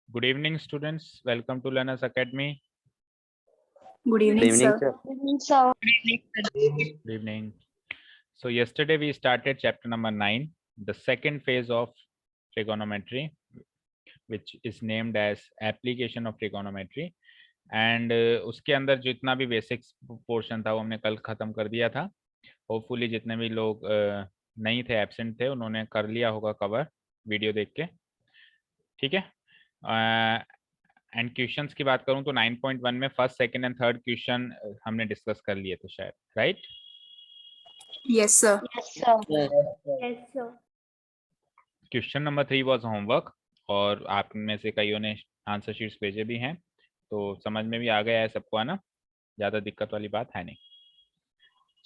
Good evening, students. Welcome to Learners Academy. Good evening, evening, sir. sir. Good evening. So yesterday we started chapter number 9, the second phase of trigonometry, which is named as application of trigonometry. And उसके अंदर जितना भी basics portion था वो हमने कल ख़त्म कर दिया था. होपफुली जितने भी लोग नहीं थे, एब्सेंट थे, उन्होंने कर लिया होगा कवर वीडियो देख के. ठीक है. एंड क्वेश्चंस की बात करूं तो 9.1 में first, second and third question हमने डिस्कस कर लिए थे शायद, right? Yes, sir. Yes, sir. Yes, sir. Question number 3 was homework, और आप में से कईयों ने आंसर शीट्स भेजे भी हैं, तो समझ में भी आ गया है सबको, है ना? ज़्यादा दिक्कत वाली बात है नहीं.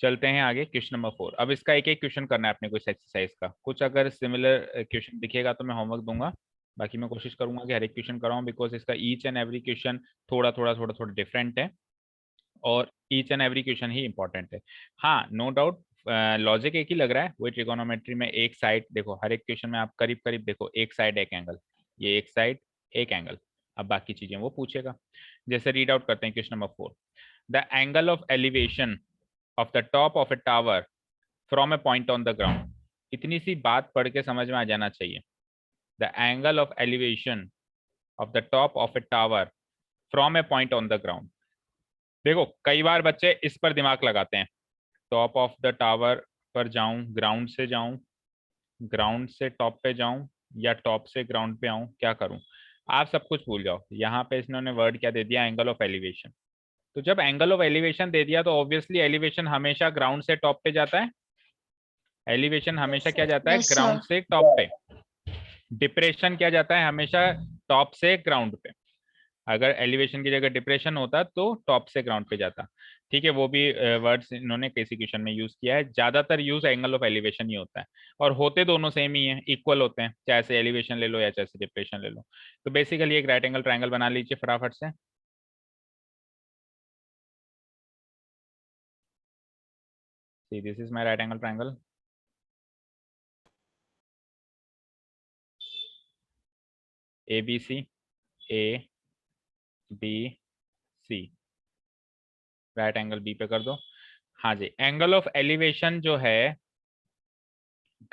चलते हैं आगे. Question number 4. अब इसका एक एक क्वेश्चन करना है अपने को इस एक्सरसाइज का. कुछ अगर सिमिलर क्वेश्चन दिखेगा तो मैं होमवर्क दूंगा, बाकी मैं कोशिश करूंगा कि हर एक क्वेश्चन कराऊं, बिकॉज इसका ईच एंड एवरी क्वेश्चन थोड़ा थोड़ा डिफरेंट है और each and every question he important है. हाँ, नो डाउट लॉजिक एक ही लग रहा है. वही ट्रिगोनोमेट्री में एक साइड देखो, हर एक क्वेश्चन में आप करीब करीब देखो, एक साइड एक एंगल, ये एक साइड एक एंगल. अब बाकी चीजें वो पूछेगा. जैसे रीड आउट करते हैं question number 4. The angle of elevation of the top of A tower from A point on the ground. इतनी सी बात पढ़ के समझ में आ जाना चाहिए. The angle of elevation of the top of A tower from A point on the ground. देखो, कई बार बच्चे इस पर दिमाग लगाते हैं, टॉप ऑफ द टावर पर जाऊं, ग्राउंड से जाऊं, ग्राउंड से टॉप पे जाऊं, या टॉप से ग्राउंड पे आऊं, क्या करूं? आप सब कुछ भूल जाओ. यहाँ पे इन्होंने वर्ड क्या दे दिया? Angle of elevation. तो जब एंगल ऑफ एलिवेशन दे दिया तो ऑब्वियसली एलिवेशन हमेशा ग्राउंड से टॉप पे जाता है. एलिवेशन हमेशा क्या जाता है? Yes, sir. ग्राउंड से टॉप पे. डिप्रेशन क्या जाता है? हमेशा टॉप से ग्राउंड पे. अगर एलिवेशन की जगह डिप्रेशन होता तो टॉप से ग्राउंड पे जाता. ठीक है, वो भी वर्ड्स इन्होंने किसी क्वेश्चन में यूज किया है. ज्यादातर यूज एंगल ऑफ एलिवेशन ही होता है, और होते दोनों सेम ही है, इक्वल होते हैं, चाहे से एलिवेशन ले लो या चाहे से डिप्रेशन ले लो. तो बेसिकली एक राइट एंगल ट्रायंगल बना लीजिए फटाफट से. See, this is my right angle triangle. ABC, A, B, C. Right angle B पे कर दो. हाँ जी, एंगल ऑफ एलिवेशन जो है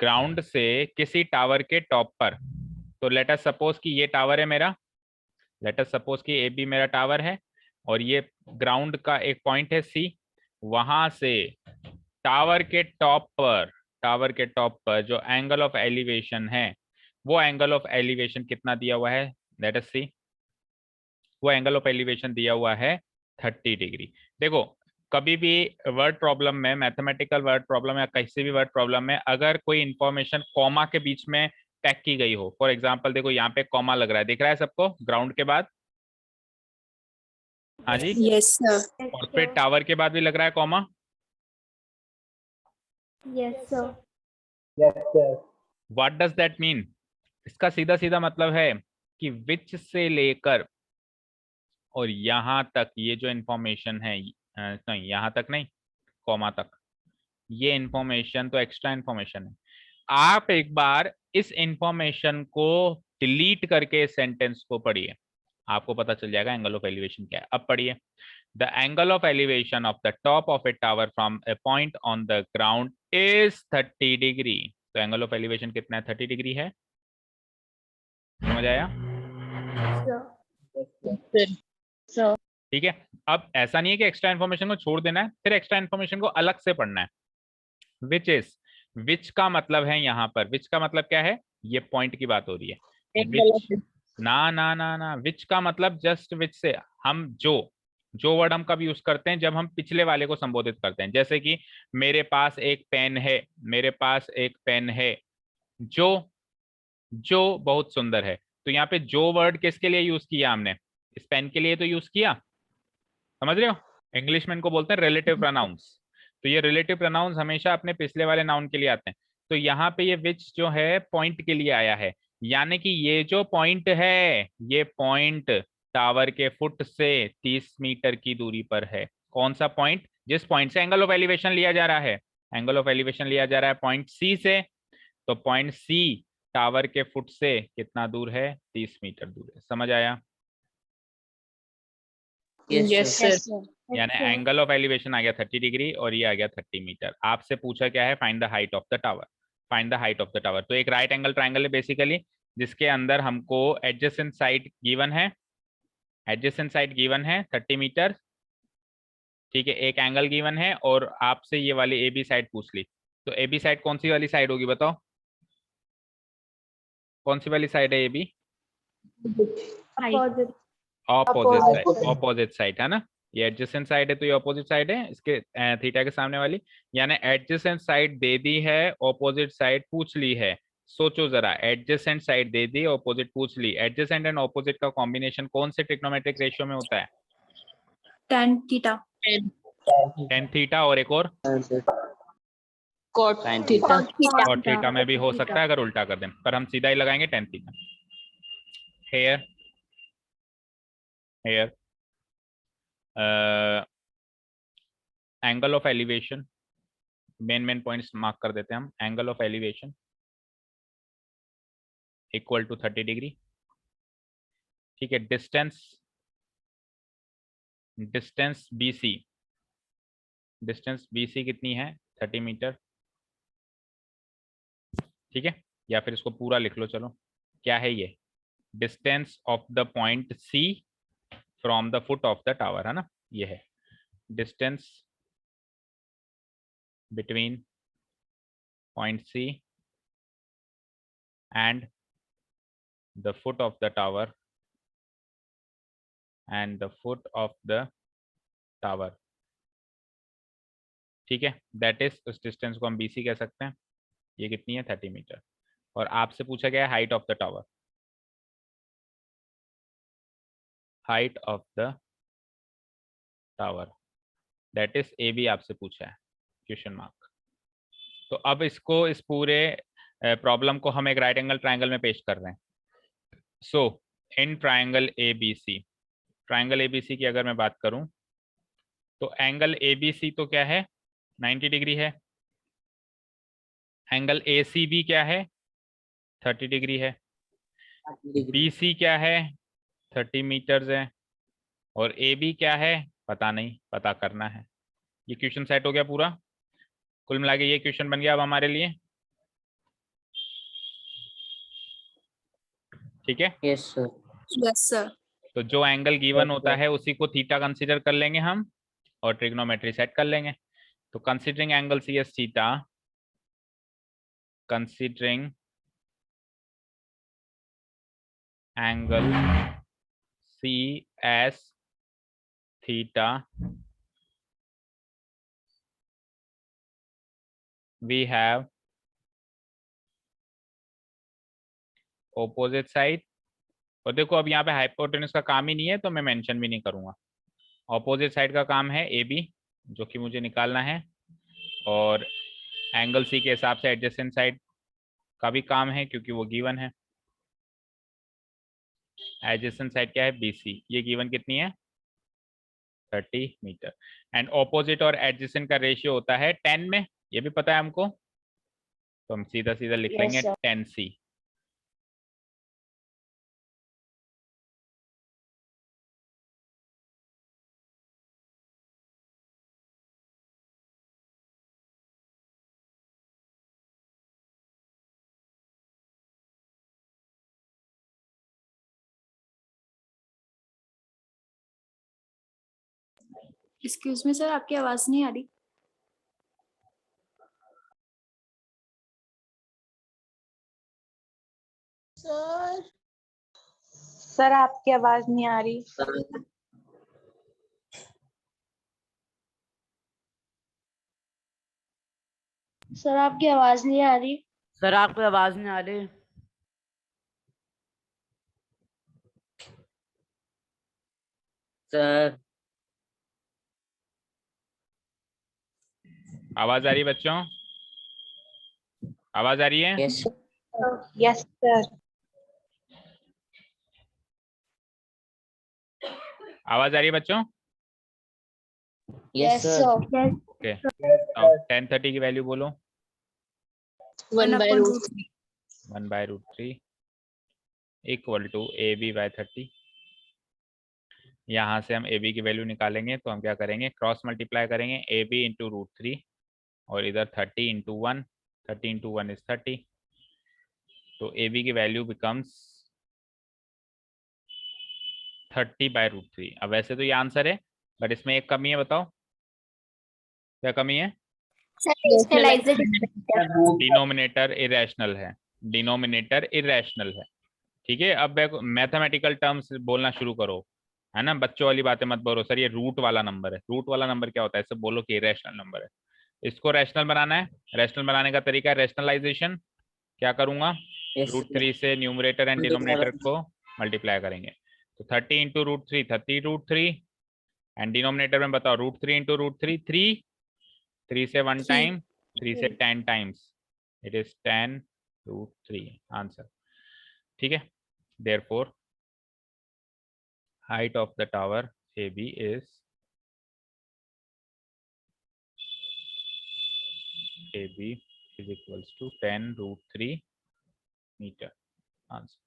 ग्राउंड से किसी टावर के टॉप पर. तो लेट अस सपोज कि ये टावर है मेरा, लेट अस सपोज कि ए बी मेरा टावर है, और ये ग्राउंड का एक पॉइंट है सी. वहां से टावर के टॉप पर, टावर के टॉप पर जो एंगल ऑफ एलिवेशन है, वो एंगल ऑफ एलिवेशन कितना दिया हुआ है? लेट अस सी. वो एंगल ऑफ एलिवेशन दिया हुआ है 30 डिग्री. देखो, कभी भी वर्ड प्रॉब्लम में, मैथमेटिकल वर्ड प्रॉब्लम या किसी भी वर्ड प्रॉब्लम में, अगर कोई इंफॉर्मेशन कॉमा के बीच में टैग की गई हो, फॉर एग्जांपल देखो यहाँ पे कॉमा लग रहा है, दिख रहा है सबको ग्राउंड के बाद? हाँ जी. Yes, sir. और फिर टावर के बाद भी लग रहा है comma. Yes, sir. What does that mean? इसका सीधा सीधा मतलब है कि विच से लेकर और यहाँ तक ये जो इंफॉर्मेशन है, नहीं यहाँ तक नहीं, कॉमा तक, ये इंफॉर्मेशन तो एक्स्ट्रा इंफॉर्मेशन है. आप एक बार इस इंफॉर्मेशन को डिलीट करके सेंटेंस को पढ़िए, आपको पता चल जाएगा एंगल ऑफ एलिवेशन क्या है. अब पढ़िए. The angle of elevation of the top of A tower from A point on the ground is 30 degree. तो एंगल ऑफ एलिवेशन कितना है? 30 डिग्री है. समझ आया? Sir. ठीक है. अब ऐसा नहीं है कि एक्स्ट्रा इन्फॉर्मेशन को छोड़ देना है, फिर एक्स्ट्रा इन्फॉर्मेशन को अलग से पढ़ना है. विच इज, विच का मतलब है यहाँ पर, विच का मतलब क्या है? ये पॉइंट की बात हो रही है. विच, ना ना ना ना, विच का मतलब जस्ट विच से हम जो वर्ड हम कब यूज करते हैं? जब हम पिछले वाले को संबोधित करते हैं. जैसे कि मेरे पास एक पेन है, मेरे पास एक पेन है जो जो बहुत सुंदर है. तो यहाँ पे जो वर्ड किसके लिए यूज किया हमने? इस पेन के लिए तो यूज किया. समझ रहे हो? इंग्लिश में इनको बोलते हैं रिलेटिव प्रोनाउंस. तो ये रिलेटिव प्रोनाउंस हमेशा अपने पिछले वाले नाउन के लिए आते हैं. तो यहाँ पे ये विच जो है पॉइंट के लिए आया है, यानी कि ये जो पॉइंट है, ये पॉइंट टावर के फुट से 30 मीटर की दूरी पर है. कौन सा पॉइंट? जिस पॉइंट से एंगल ऑफ एलिवेशन लिया जा रहा है. एंगल ऑफ एलिवेशन लिया जा रहा है पॉइंट सी से. तो पॉइंट सी टावर के फुट से कितना दूर है? 30 मीटर दूर है। समझ आया? Yes, sir. Yes, sir. यानी एंगल ऑफ एलिवेशन आ गया 30 डिग्री और ये आ गया 30 मीटर। आपसे पूछा क्या है? Find the height of the tower. Find the height of the tower. तो एक राइट एंगल ट्राइंगल है बेसिकली, जिसके अंदर हमको एडजेसेंट साइड गिवन है, एडजेसेंट साइड गिवन है 30 मीटर, ठीक है। एक एंगल गिवन है और आपसे ये वाली ए बी साइड पूछ ली। तो ए बी साइड कौन सी वाली साइड होगी बताओ? कौन सी वाली साइड है A B? Opposite. Opposite side, opposite side है ना। ये एडजेसेंट साइड है तो ये ऑपोजिट साइड है इसके थीटा के सामने वाली। यानी एडजेसेंट साइड दे दी है, ऑपोजिट साइड पूछ ली है। सोचो जरा, एडजेसेंट साइड दे दी, ऑपोजिट पूछ ली। एडजेसेंट एंड ऑपोजिट का कॉम्बिनेशन कौन से ट्रिग्नोमेट्रिक रेशियो में होता है? Tan theta. टेन थीटा और एक और Cot theta. Cot theta. और थीटा में भी हो सकता है अगर उल्टा कर दें, पर हम सीधा ही लगाएंगे tan theta. Here here angle of elevation, main points mark कर देते हैं हम। Angle of elevation equal to 30 degree, ठीक है। डिस्टेंस BC, डिस्टेंस BC कितनी है? 30 मीटर, ठीक है। या फिर इसको पूरा लिख लो, चलो। क्या है ये? Distance of the point C from the foot of the tower, है ना। ये है distance between point C and the foot of the tower, and the foot of the tower, ठीक है। दैट इज, उस डिस्टेंस को हम BC कह सकते हैं। ये कितनी है? 30 मीटर। और आपसे पूछा गया है height of the tower, height of the tower, that is AB आपसे पूछा है, क्वेश्चन मार्क। तो अब इसको, इस पूरे प्रॉब्लम को हम एक राइट एंगल ट्राइंगल में पेश कर रहे हैं। So in triangle ABC, triangle ABC की अगर मैं बात करूं तो एंगल ABC तो क्या है? 90 डिग्री है। एंगल ACB क्या है? 30 डिग्री है। BC क्या है? 30 मीटर्स है। और AB क्या है? पता नहीं, पता करना है। ये क्वेश्चन सेट हो गया पूरा। कुल मिला के ये क्वेश्चन बन गया अब हमारे लिए, ठीक है। Yes sir. Yes, sir. तो जो एंगल गिवन होता है उसी को थीटा कंसीडर कर लेंगे हम और ट्रिग्नोमेट्री सेट कर लेंगे। तो considering angle CS theta, considering angle CS theta, we have opposite side। और देखो अब यहाँ पे हाइपोटेन्यूज का काम ही नहीं है तो मैं मेंशन भी नहीं करूंगा। ऑपोजिट साइड का काम है AB, जो कि मुझे निकालना है। और एंगल C के हिसाब से एडजेसेंट साइड का भी काम है क्योंकि वो गिवन है। एडजेसेंट साइड क्या है? BC। ये गिवन कितनी है? 30 मीटर। एंड ऑपोजिट और एडजेसेंट का रेशियो होता है 10 में, ये भी पता है हमको। तो हम सीधा सीधा लिख Yes, लेंगे sir. 10C। Excuse me, sir. आपकी आवाज नहीं आ रही। सर आपकी आवाज नहीं आ रही। सर आपकी आवाज नहीं आ रही। सर आपकी आवाज नहीं आ रही। सर आवाज आ रही है बच्चों? आवाज आ रही है? Yes yes sir. आवाज आ रही है बच्चों? Yes sir. Yes. ओके, अब 10:30 की वैल्यू बोलो। 1/√3. 1/√3 इक्वल टू AB/30। यहाँ से हम AB की वैल्यू निकालेंगे तो हम क्या करेंगे, क्रॉस मल्टीप्लाई करेंगे AB इंटू √3 और इधर 30 इंटू 1, 30 इंटू 1 इज 30, तो AB की वैल्यू बिकम्स 30/√3। अब वैसे तो ये आंसर है, बट इसमें एक कमी है, बताओ क्या कमी है? डिनोमिनेटर इरेशनल है, डिनोमिनेटर इरेशनल है। ठीक है, अब मैथमेटिकल टर्म्स बोलना शुरू करो, है ना, बच्चों वाली बातें मत बोलो सर ये रूट वाला नंबर है। रूट वाला नंबर क्या होता है, सब बोलो कि इरेशनल नंबर है। इसको रैशनल बनाना है, रैशनल बनाने का तरीका है रैशनलाइजेशन। क्या करूंगा, √3 से न्यूमरेटर एंड डिनोमिनेटर को मल्टीप्लाई करेंगे, तो 30 इंटू √3 30√3 एंड डिनोमिनेटर में बताओ √3 इंटू √3 3 से 1 टाइम, 3 से 10 टाइम्स, इट इज 10√3 आंसर। ठीक है, therefore height of the tower AB is equals to 10√3 meter answer।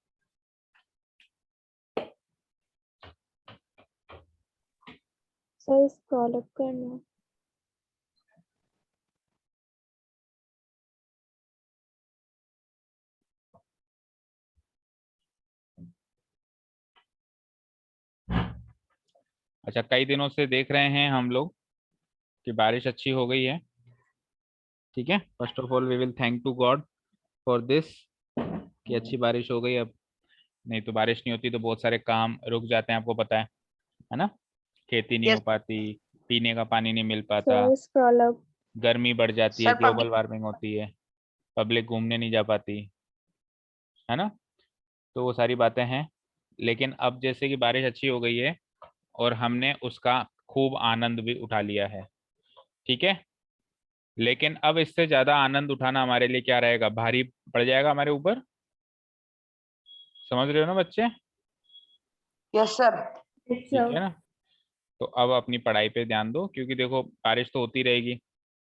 Sir scroll up करना। अच्छा, कई दिनों से देख रहे हैं हम लोग कि बारिश अच्छी हो गई है। ठीक है, first of all we will thank to God for this कि अच्छी बारिश हो गई। अब नहीं तो बारिश नहीं होती तो बहुत सारे काम रुक जाते हैं, आपको पता है ना, खेती नहीं हो पाती, पीने का पानी नहीं मिल पाता, सर स्क्रॉल अप। गर्मी बढ़ जाती है, ग्लोबल वार्मिंग होती है, पब्लिक घूमने नहीं जा पाती, है ना, तो वो सारी बातें हैं। लेकिन अब जैसे कि बारिश अच्छी हो गई है और हमने उसका खूब आनंद भी उठा लिया है। ठीक है, लेकिन अब इससे ज्यादा आनंद उठाना हमारे लिए क्या रहेगा, भारी पड़ जाएगा हमारे ऊपर। समझ रहे हो ना बच्चे? Yes sir. ठीक है ना, तो अब अपनी पढ़ाई पे ध्यान दो, क्योंकि देखो बारिश तो होती रहेगी।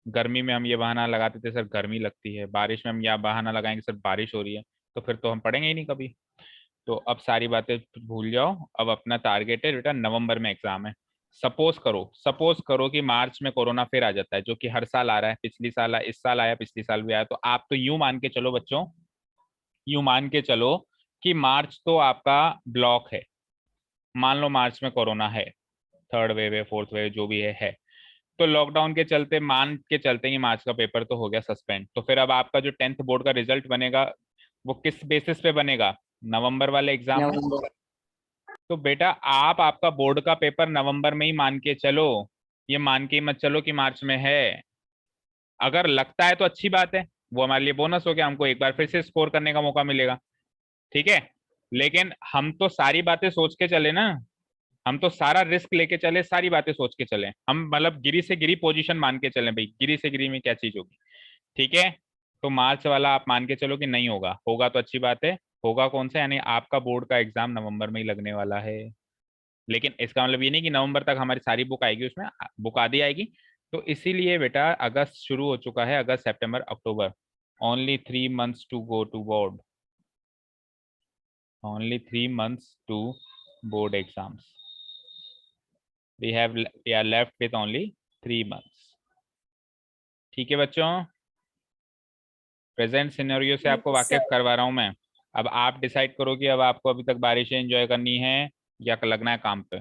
गर्मी में हम ये बहाना लगाते थे सर गर्मी लगती है, बारिश में हम यह बहाना लगाएंगे सर बारिश हो रही है, तो फिर तो हम पढ़ेंगे ही नहीं कभी। तो अब सारी बातें भूल जाओ, अब अपना टारगेट है बेटा, नवंबर में एग्जाम है। सपोज करो कि मार्च में कोरोना फिर आ जाता है, जो कि हर साल आ रहा है, पिछली साल इस साल आया, पिछली साल भी आया, तो आप तो यूं मान के चलो बच्चों, यूं मान के चलो कि मार्च तो आपका ब्लॉक है। मान लो मार्च में कोरोना है, थर्ड वेव है, फोर्थ वेव जो भी है, तो लॉकडाउन के चलते मान के चलते ही मार्च का पेपर तो हो गया सस्पेंड। तो फिर अब आपका जो 10th बोर्ड का रिजल्ट बनेगा वो किस बेसिस पे बनेगा, नवंबर वाले एग्जाम में। तो बेटा आप आपका बोर्ड का पेपर नवंबर में ही मान के चलो, ये मान के मत चलो कि मार्च में है। अगर लगता है तो अच्छी बात है, वो हमारे लिए बोनस हो गया, हमको एक बार फिर से स्कोर करने का मौका मिलेगा। ठीक है, लेकिन हम तो सारी बातें सोच के चले ना, हम तो सारा रिस्क लेके चले, सारी बातें सोच के चले, हम मतलब गिरी से गिरी पोजीशन मान के चले, भाई गिरी से गिरी में क्या चीज होगी। ठीक है, तो मार्च वाला आप मान के चलो कि नहीं होगा, होगा तो अच्छी बात है। होगा कौन सा, यानी आपका बोर्ड का एग्जाम नवंबर में ही लगने वाला है। लेकिन इसका मतलब ये नहीं कि नवंबर तक हमारी सारी बुक आएगी, उसमें बुक आधी आएगी। तो इसीलिए बेटा अगस्त शुरू हो चुका है, अगस्त सितंबर अक्टूबर, only 3 months to go to board, only 3 months to board exams. we are left with only 3 months। ठीक है बच्चों, प्रेजेंट सिनेरियो से आपको वाकिफ करवा रहा हूं मैं। अब आप डिसाइड करो कि अब आपको अभी तक बारिशें एंजॉय करनी है या लगना है काम पे।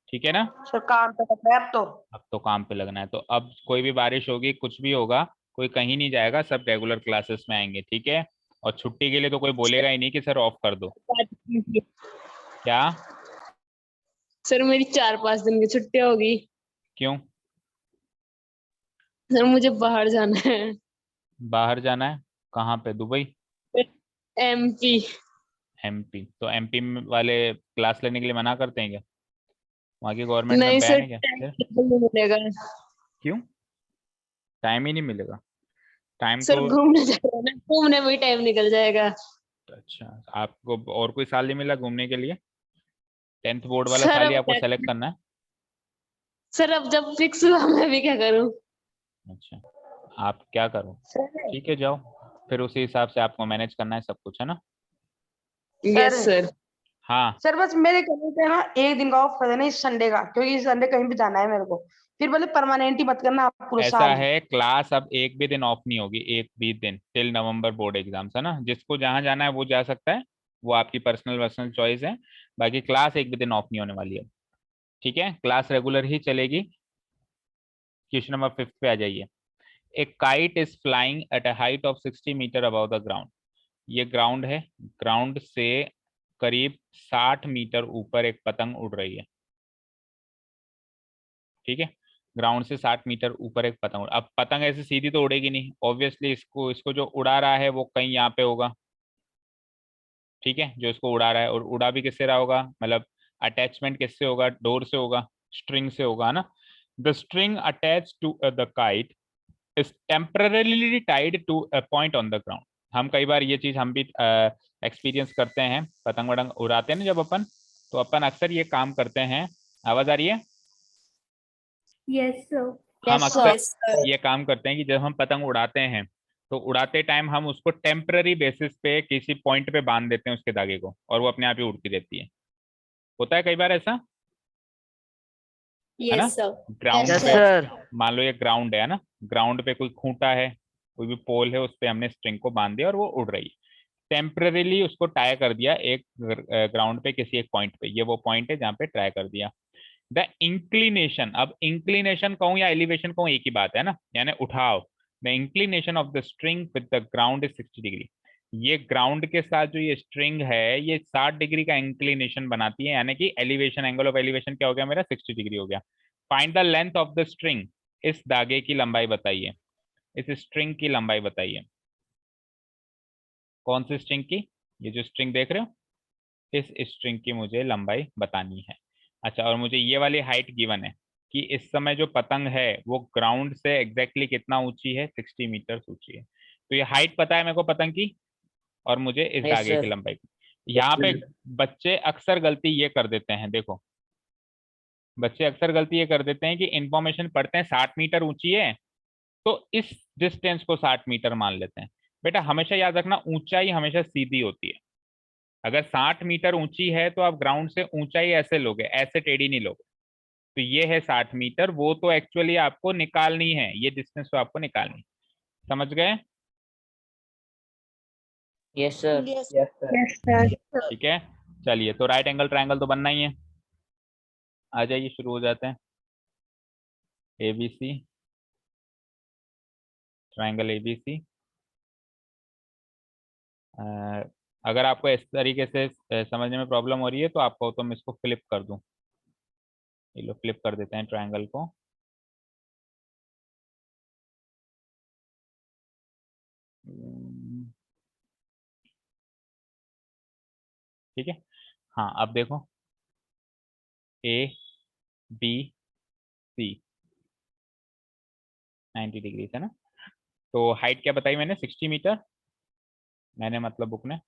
ठीक है ना, सर काम पे लग रहा है अब तो काम पे लगना है। तो अब कोई भी बारिश होगी, कुछ भी होगा, कोई कहीं नहीं जाएगा, सब रेगुलर क्लासेस में आएंगे। ठीक है, और छुट्टी के लिए तो कोई बोलेगा ही नहीं कि सर ऑफ कर दो। क्या सर मेरी 4-5 दिन की छुट्टी होगी। क्यों? सर मुझे बाहर जाना है, बाहर जाना है, कहाँ पे, दुबई? MP। MP? तो MP वाले क्लास लेने के लिए मना करते हैं क्या? वहाँ की गवर्नमेंट में नहीं बैन सर, है क्या? टाइम नहीं मिलेगा। क्यों टाइम ही नहीं मिलेगा? टाइम सर तो घूमने जा रहा है ना, घूमने में ही टाइम निकल जाएगा। अच्छा, आपको और कोई साल नहीं मिला घूमने के लिए? 10th बोर्ड वाला सर साल ही अब आपको सेलेक्ट करना है? सर अब जब फिक्स हुआ मैं भी क्या करूं। अच्छा, आप क्या करो, सर ठीक है जाओ, फिर उसी हिसाब से आपको मैनेज करना है सब कुछ, है ना? Yes sir. हाँ सर बस मेरे कहने पे ना एक दिन का ऑफ कर देना इस संडे का, क्योंकि इस संडे कहीं भी जाना है मेरे को। फिर बोले परमानेंट ही मत करना आप पूरे ऐसा साल। है, क्लास अब एक भी दिन ऑफ नहीं होगी, एक भी दिन, टिल नवंबर बोर्ड एग्जाम्स, है ना? जिसको जहां जाना है वो जा सकता है, वो आपकी पर्सनल चॉइस है। बाकी क्लास एक भी दिन ऑफ नहीं होने वाली है, ठीक है? क्लास रेगुलर ही चलेगी। क्वेश्चन नंबर 5 पे आ जाइए। A kite is flying at a height of 60 metre above the ground. ये ग्राउंड है, ग्राउंड से करीब 60 मीटर ऊपर एक पतंग उड़ रही है, ठीक है? ग्राउंड से 60 मीटर ऊपर एक पतंग अब पतंग ऐसे सीधी तो उड़ेगी नहीं, ऑब्वियसली इसको इसको जो उड़ा रहा है वो कहीं यहाँ पे होगा, ठीक है? जो इसको उड़ा रहा है, और उड़ा भी किससे रहा होगा, मतलब अटैचमेंट किससे होगा, डोर से होगा, स्ट्रिंग से होगा ना। The string attach to the kite is temporarily tied to a point on the ground. हम कई बार ये चीज हम भी एक्सपीरियंस करते हैं, पतंग वतंग उड़ाते हैं ना जब अपन, तो अपन अक्सर ये काम करते हैं। आवाज आ रही है? Yes, sir. हम यस अक्सर सर। Yes sir. ये काम करते हैं कि जब हम पतंग उड़ाते हैं तो उड़ाते टाइम हम उसको टेम्पररी बेसिस पे किसी पॉइंट पे बांध देते हैं उसके धागे को, और वो अपने आप ही उड़ती रहती है। होता है कई बार ऐसा, है ना? Yes sir. ग्राउंड यस पे, सर। मान लो ये ग्राउंड है ना, ग्राउंड पे कोई खूंटा है, कोई भी पोल है, उस पे हमने स्ट्रिंग को बांध दिया और वो उड़ रही है। टेम्पररीली उसको टाई कर दिया एक ग्राउंड पे किसी एक पॉइंट पे, ये वो पॉइंट है जहाँ पे ट्राई कर दिया। द इंक्लिनेशन, अब इंक्लिनेशन कहूं या एलिवेशन कहूं एक ही बात है ना, यानी उठाव। The inclination of the string with the ground is 60 degree. ये ग्राउंड के साथ जो ये स्ट्रिंग है ये 60 डिग्री का इंक्लिनेशन बनाती है, यानी कि एलिवेशन, एंगल ऑफ एलिवेशन क्या हो गया मेरा, 60 डिग्री हो गया। Find the length of the string, इस धागे की लंबाई बताइए, इस स्ट्रिंग की लंबाई बताइए। कौन सी स्ट्रिंग की? ये जो स्ट्रिंग देख रहे हो, इस स्ट्रिंग की मुझे लंबाई बतानी है। अच्छा, और मुझे ये वाली हाइट गिवन है कि इस समय जो पतंग है वो ग्राउंड से एग्जैक्टली कितना ऊंची है, 60 मीटर ऊंची है। तो ये हाइट पता है मेरे को पतंग की, और मुझे इस यस धागे की सर। लंबाई की। यहाँ पे बच्चे अक्सर गलती ये कर देते हैं, देखो बच्चे अक्सर गलती ये कर देते हैं कि इंफॉर्मेशन पढ़ते हैं 60 मीटर ऊंची है, तो इस डिस्टेंस को 60 मीटर मान लेते हैं। बेटा हमेशा याद रखना, ऊंचाई हमेशा सीधी होती है। अगर 60 मीटर ऊंची है तो आप ग्राउंड से ऊंचाई ऐसे लोगे, ऐसे टेढ़ी नहीं लोगे। तो ये है 60 मीटर, वो तो एक्चुअली आपको निकालनी है, ये डिस्टेंस तो आपको निकालनी है। समझ गए? Yes sir. Yes yes sir. ठीक है, चलिए तो राइट एंगल ट्रायंगल तो बनना ही है। आ जाइए, शुरू हो जाते हैं। ABC, triangle ABC। अगर आपको इस तरीके से समझने में प्रॉब्लम हो रही है तो आपको, तो मैं इसको फ्लिप कर दूं। ये लो, फ्लिप कर देते हैं ट्रायंगल को। ठीक है, हाँ अब देखो, ABC 90 डिग्री है ना। तो हाइट क्या बताई मैंने, 60 मीटर। मैंने मतलब बुक ने,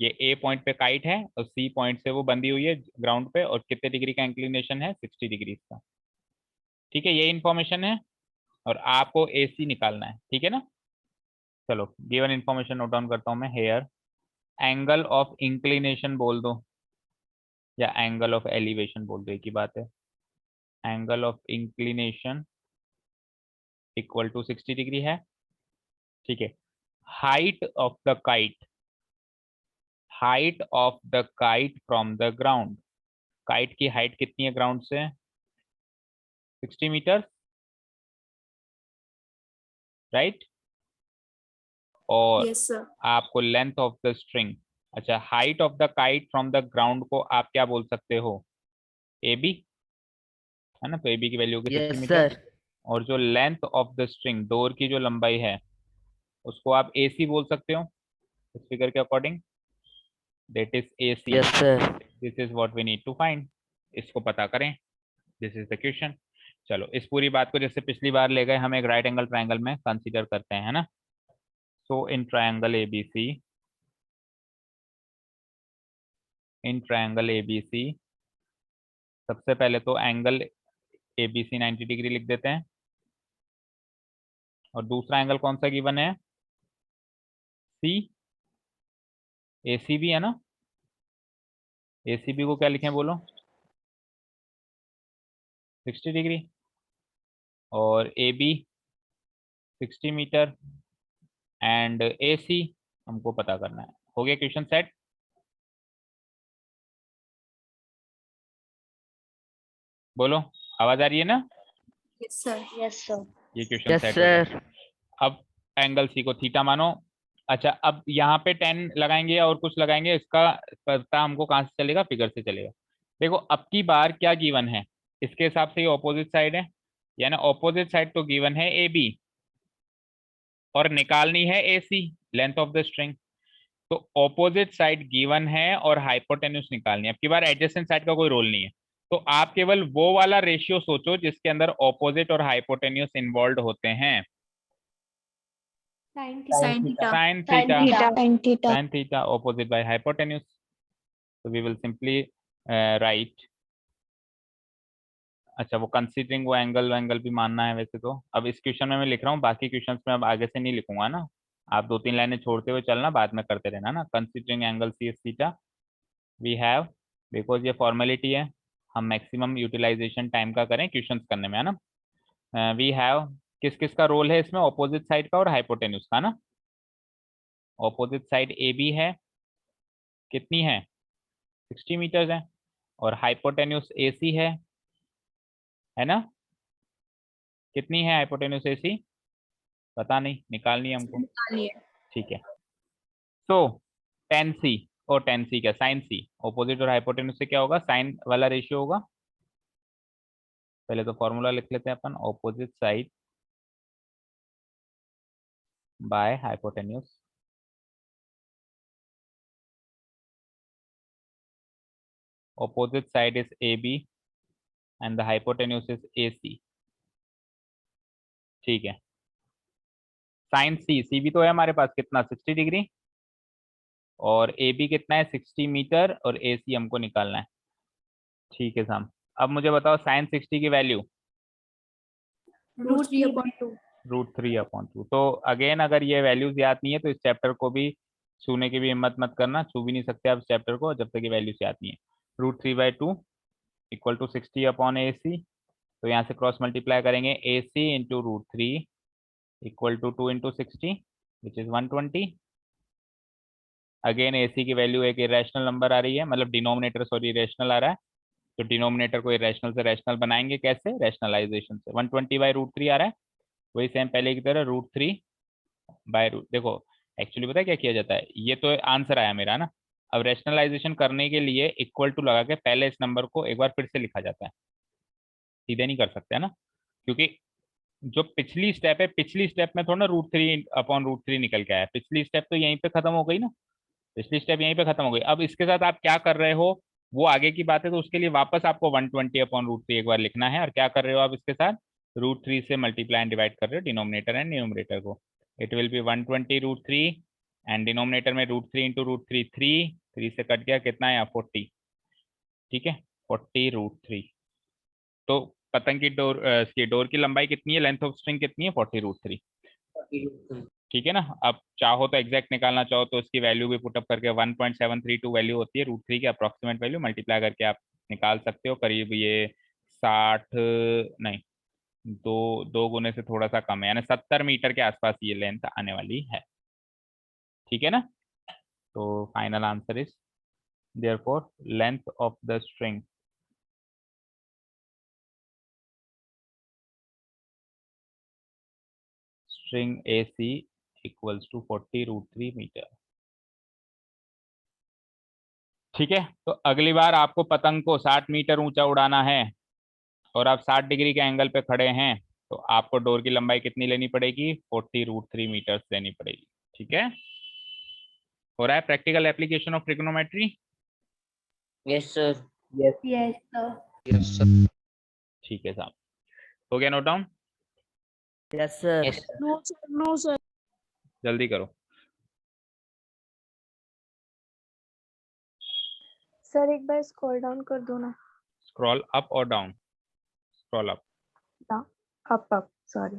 ये ए पॉइंट पे काइट है और सी पॉइंट से वो बंधी हुई है ग्राउंड पे, और कितने डिग्री का इंक्लिनेशन है, 60 डिग्री का। ठीक है, ये इन्फॉर्मेशन है, और आपको AC निकालना है, ठीक है ना। चलो गिवन इन्फॉर्मेशन नोट डाउन करता हूँ मैं हेयर। एंगल ऑफ इंक्लिनेशन बोल दो या एंगल ऑफ एलिवेशन बोल दो, एक ही बात है। Angle of inclination equal to 60 degree है, ठीक है। Height of the kite, height of the kite from the ground, kite की हाइट कितनी है ग्राउंड से, 60 मीटर, राइट। और यस सर। आपको लेंथ ऑफ द स्ट्रिंग, अच्छा height of the kite from the ground को आप क्या बोल सकते हो, AB, है ना। तो AB की वैल्यू होगी 60 यस मीटर। सर। और जो length of the string, door की जो लंबाई है, उसको आप AC बोल सकते हो इस फिगर के according, that is AC। Yes sir. This is what we need to find, इसको पता करें, दिस इज द क्वेश्चन। चलो इस पूरी बात को जैसे पिछली बार ले गए, हम एक राइट एंगल ट्रायंगल में कंसीडर करते हैं, है ना। So in triangle ABC, in triangle ABC सबसे पहले तो एंगल ABC 90 डिग्री लिख देते हैं, और दूसरा एंगल कौन सा गिवन है, सी, ए सी भी है ना, ए सी बी को क्या लिखें बोलो, 60 डिग्री, और ए बी 60 मीटर, एंड ए सी हमको पता करना है। हो गया क्वेश्चन सेट। बोलो, आवाज आ रही है ना? Yes sir. Yes sir. ये क्वेश्चन यस सेट हो गया। सर। अब एंगल सी को थीटा मानो। अच्छा, अब यहाँ पे 10 लगाएंगे या और कुछ लगाएंगे, इसका पता हमको कहाँ से चलेगा, फिगर से चलेगा। देखो अब की बार क्या गिवन है, इसके हिसाब से ये ऑपोजिट साइड है, यानी ऑपोजिट साइड तो गिवन है ए बी, और निकालनी है ए सी, लेंथ ऑफ द स्ट्रिंग। तो ऑपोजिट साइड गिवन है और हाइपोटेन्यूस निकालनी है। अब की बार एडजेसेंट साइड का कोई रोल नहीं है, तो आप केवल वो वाला रेशियो सोचो जिसके अंदर ऑपोजिट और हाइपोटेन्यूस इन्वॉल्व होते हैं। Sine theta. Sine theta, sine theta. Sine theta opposite by hypotenuse, तो वी विल सिंपली राइट। अच्छा, वो कंसीडरिंग वो एंगल भी मानना है वैसे तो। अब इस क्वेश्चन में मैं लिख रहा हूँ, बाकी क्वेश्चंस में अब आगे से नहीं लिखूंगा ना, आप 2-3 लाइनें छोड़ते हुए चलना, बाद में करते रहना ना। Considering angle C S theta we have, because ये फॉर्मेलिटी है, हम मैक्सिमम यूटिलाइजेशन टाइम का करें क्वेश्चंस करने में, है ना। वी हैव, किस किस का रोल है इसमें, ऑपोजिट साइड का और हाइपोटेन्यूस का ना। ऑपोजिट साइड ए बी है, कितनी है, 60 मीटर है, और हाइपोटेन्यूस ए सी है ना, कितनी है हाइपोटेन्यूस ए सी, पता नहीं, निकालनी है हमको। निकालिए। ठीक है, तो टेन सी, और टेन सी क्या, साइन सी, ऑपोजिट और हाइपोटेन्यूस से क्या होगा, साइन वाला रेशियो होगा। पहले तो फॉर्मूला लिख लेते हैं अपन, opposite side by hypotenuse. Opposite side is A B and the hypotenuse is A C. ठीक है, साइन सी, सी भी तो है हमारे पास, कितना, 60 डिग्री, और ए बी कितना है, 60 मीटर, और ए सी हमको निकालना है। ठीक है साहब, अब मुझे बताओ साइन 60 की वैल्यू, √3/2। √3/2। तो अगेन अगर ये वैल्यूज याद नहीं है तो इस चैप्टर को भी छूने की भी हिम्मत मत करना, छू भी नहीं सकते आप इस चैप्टर को जब तक ये वैल्यूज याद नहीं है। √3/2 इक्वल टू 60/AC। तो यहाँ से क्रॉस मल्टीप्लाई करेंगे, A C into √3 equal to 2 into 60 which is 120। Again A C की वैल्यू एक इरेशनल नंबर आ रही है, मतलब डिनोमिनेटर सॉरी इरेशनल आ रहा है, तो डिनोमिनेटर को इरेशनल से रैशनल बनाएंगे कैसे, रैशनलाइजेशन से। 120/√3 आ रहा है, वही सेम पहले की तरह √3/√। देखो एक्चुअली पता है क्या किया जाता है, ये तो आंसर आया मेरा ना, अब रैशनलाइजेशन करने के लिए इक्वल टू लगा के पहले इस नंबर को एक बार फिर से लिखा जाता है, सीधे नहीं कर सकते है ना, क्योंकि जो पिछली स्टेप है, पिछली स्टेप में थोड़ा ना √3/√3 निकल के आया, पिछली स्टेप तो यहीं पे खत्म हो गई ना, पिछली स्टेप यहीं पे खत्म हो गई। अब इसके साथ आप क्या कर रहे हो वो आगे की बात है, तो उसके लिए वापस आपको 120/√3 एक बार लिखना है, और क्या कर रहे हो आप इसके साथ, √3 से मल्टीप्लाई एंड डिवाइड कर रहे हो डिनोमिनेटर एंड न्यूमरेटर को। It will be 120√3, and denominator में √3 इंटू √3 3 से कट गया, कितना है 40। ठीक है, 40√3। तो पतंग की डोर की लंबाई कितनी है, लेंथ ऑफ स्ट्रिंग कितनी है, 40√3। ठीक है ना। अब चाहो तो एग्जैक्ट निकालना चाहो तो इसकी वैल्यू भी पुटअप करके 1.732 वैल्यू होती है √3 की अप्रोक्सीमेट वैल्यू, मल्टीप्लाई करके आप निकाल सकते हो, करीब ये 60, नहीं, दो दो गुने से थोड़ा सा कम है, यानी 70 मीटर के आसपास ये लेंथ आने वाली है। ठीक है ना, तो final answer is therefore length of the string string AC equals to 40√3 metre. ठीक है, तो अगली बार आपको पतंग को 60 मीटर ऊंचा उड़ाना है और आप 60 डिग्री के एंगल पे खड़े हैं, तो आपको डोर की लंबाई कितनी लेनी पड़ेगी, 40√3 मीटर्स लेनी पड़ेगी। ठीक है, हो रहा है practical application of trigonometry. Yes sir. Yes sir. ठीक है साहब, हो गया note down, yes sir. No sir, no sir. जल्दी करो। सर एक बार स्क्रॉल डाउन कर दो ना। स्क्रॉल अप और down, scroll up. Up sorry.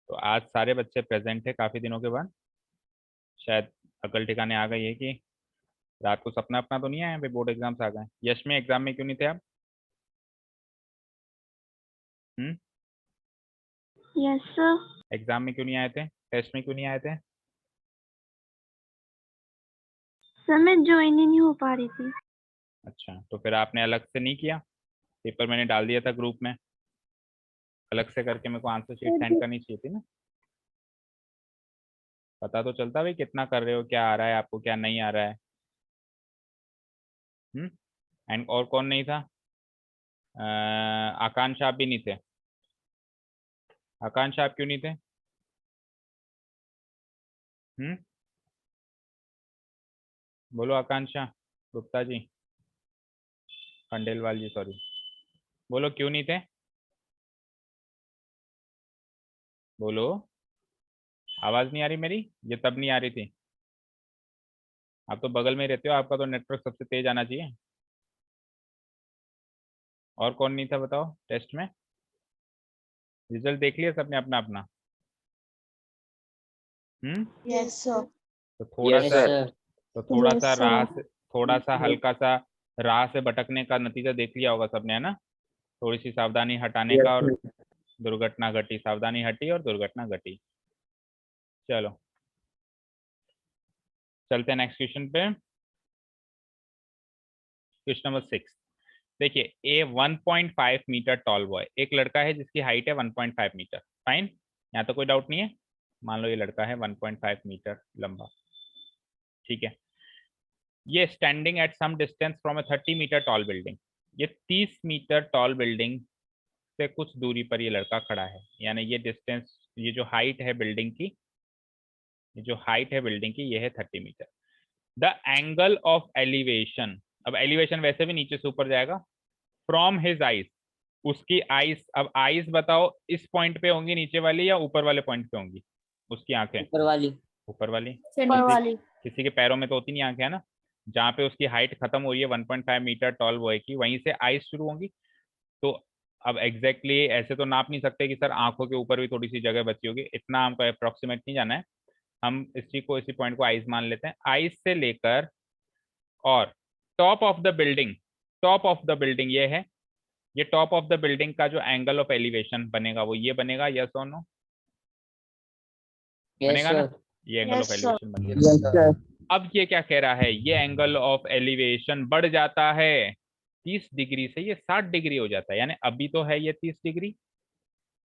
तो आज सारे बच्चे प्रेजेंट है काफी दिनों के बाद, शायद अकल ठिकाने आ गई है कि रात को सपना अपना तो नहीं आया, भाई बोर्ड एग्जाम्स आ गए। यश में एग्जाम में क्यों नहीं थे आप? Yes sir. एग्जाम में क्यों नहीं आए थे? टेस्ट में क्यों नहीं आए थे? सर मैं ज्वाइन ही नहीं हो पा रही थी। अच्छा, तो फिर आपने अलग से नहीं किया? पेपर मैंने डाल दिया था ग्रुप में, अलग से करके मेरे को आंसर शीट सेंड करनी चाहिए थी ना, पता तो चलता भाई कितना कर रहे हो, क्या आ रहा है आपको, क्या नहीं आ रहा है। एंड और कौन नहीं था? आकांक्ष आप भी नहीं थे। आकांक्ष आप क्यों नहीं थे? बोलो आकांक्षा गुप्ता जी, खंडेलवाल जी सॉरी, बोलो क्यों नहीं थे? बोलो, आवाज नहीं आ रही मेरी? ये तब नहीं आ रही थी? आप तो बगल में रहते हो, आपका तो नेटवर्क सबसे तेज आना चाहिए। और कौन नहीं था बताओ टेस्ट में? रिजल्ट देख लिया सबने अपना अपना? Yes sir. तो थोड़ा यस सा, सर। तो थोड़ा Yes, सा sir. राह से, थोड़ा सा हल्का सा राह से भटकने का नतीजा देख लिया होगा सबने, है ना? थोड़ी सी सावधानी हटाने का और दुर्घटना घटी, सावधानी हटी और दुर्घटना घटी। चलो चलते हैं नेक्स्ट क्वेश्चन पे। क्वेश्चन नंबर 6 देखिए, ए 1.5 मीटर टॉल बॉय, एक लड़का है जिसकी हाइट है 1.5 मीटर, फाइन, यहाँ तो कोई डाउट नहीं है। मान लो ये लड़का है 1.5 मीटर लंबा, ठीक है। ये standing at some distance from a 30 metre tall building, ये 30 मीटर टॉल बिल्डिंग से कुछ दूरी पर ये लड़का खड़ा है, यानी ये डिस्टेंस, ये जो हाइट है बिल्डिंग की, ये जो हाइट है बिल्डिंग की, ये है 30 metre. The angle of elevation, अब एलिवेशन वैसे भी नीचे से ऊपर जाएगा, फ्रॉम हिज आइज, उसकी आइज, अब आइज बताओ इस पॉइंट पे होंगी नीचे वाली या ऊपर वाले पॉइंट पे होंगी उसकी आंखें? ऊपर वाली। ऊपर वाली। ऊपर वाली। किसी के पैरों में तो होती नहीं आंखें, है ना? जहाँ पे उसकी हाइट खत्म हो रही है 1.5 मीटर टॉल बॉय की, वहीं से आइज शुरू होंगी। तो अब एग्जैक्टली ऐसे तो नाप नहीं सकते कि सर आंखों के ऊपर भी थोड़ी सी जगह बची होगी, इतना हमको अप्रोक्सीमेट नहीं जाना है, हम इसी को, इसी पॉइंट को आइज मान लेते हैं। आइज से लेकर और top of the building, top of the building ये है, ये टॉप ऑफ द बिल्डिंग का जो एंगल ऑफ एलिवेशन बनेगा वो ये बनेगा, यस और नो? यस बनेगा ना? सर। ये angle of Yes, sir. Elevation बन गया। अब ये क्या कह रहा है, ये एंगल ऑफ एलिवेशन बढ़ जाता है 30 डिग्री से, ये 60 डिग्री हो जाता है, यानी अभी तो है ये 30 डिग्री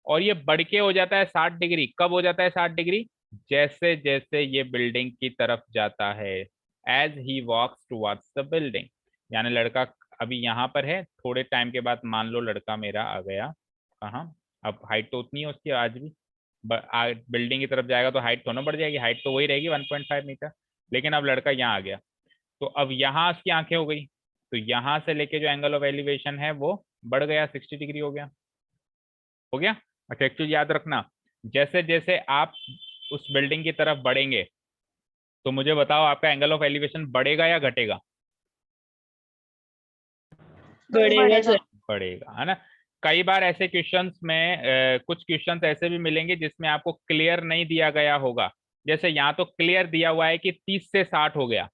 और ये बढ़ के हो जाता है 60 डिग्री। कब हो जाता है 60 डिग्री? जैसे जैसे ये बिल्डिंग की तरफ जाता है, as he walks towards the building, यानी लड़का अभी यहाँ पर है, थोड़े टाइम के बाद मान लो लड़का मेरा आ गया कहाँ, अब हाइट तो उतनी है उसकी आज भी, बिल्डिंग की तरफ जाएगा तो हाइट तो ना बढ़ जाएगी, हाइट तो वही रहेगी 1.5 मीटर, लेकिन अब लड़का यहाँ आ गया, तो अब यहाँ उसकी आंखें हो गई, तो यहाँ से लेके जो एंगल ऑफ एलिवेशन है वो बढ़ गया, 60 डिग्री हो गया, हो गया। अच्छा एक चीज याद रखना, जैसे जैसे आप उस बिल्डिंग की तरफ बढ़ेंगे तो मुझे बताओ आपका एंगल ऑफ एलिवेशन बढ़ेगा या घटेगा? बढ़ेगा सर। बढ़ेगा, है ना? कई बार ऐसे क्वेश्चंस में कुछ क्वेश्चंस ऐसे भी मिलेंगे जिसमें आपको क्लियर नहीं दिया गया होगा, जैसे यहाँ तो क्लियर दिया हुआ है कि 30 से 60 हो गया,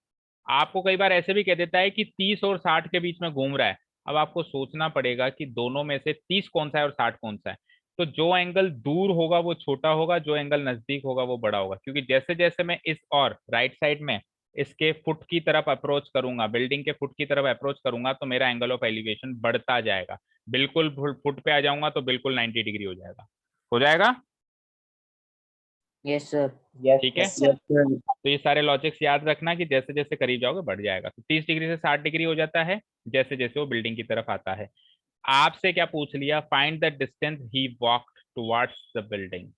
आपको कई बार ऐसे भी कह देता है कि 30 और 60 के बीच में घूम रहा है, अब आपको सोचना पड़ेगा कि दोनों में से 30 कौन सा है और 60 कौन सा है। तो जो एंगल दूर होगा वो छोटा होगा, जो एंगल नजदीक होगा वो बड़ा होगा, क्योंकि जैसे जैसे मैं इस और राइट साइड में इसके फुट की तरफ अप्रोच करूंगा, बिल्डिंग के फुट की तरफ अप्रोच करूंगा, तो मेरा एंगल ऑफ एलिवेशन बढ़ता जाएगा, बिल्कुल फुट पे आ जाऊंगा तो बिल्कुल 90 डिग्री हो जाएगा, हो जाएगा? Yes sir. ठीक है, Yes, sir. तो ये सारे लॉजिक्स याद रखना कि जैसे जैसे करीब जाओगे बढ़ जाएगा, तो 30 डिग्री से 60 डिग्री हो जाता है जैसे जैसे वो बिल्डिंग की तरफ आता है। आपसे क्या पूछ लिया, find the distance he walked towards the building,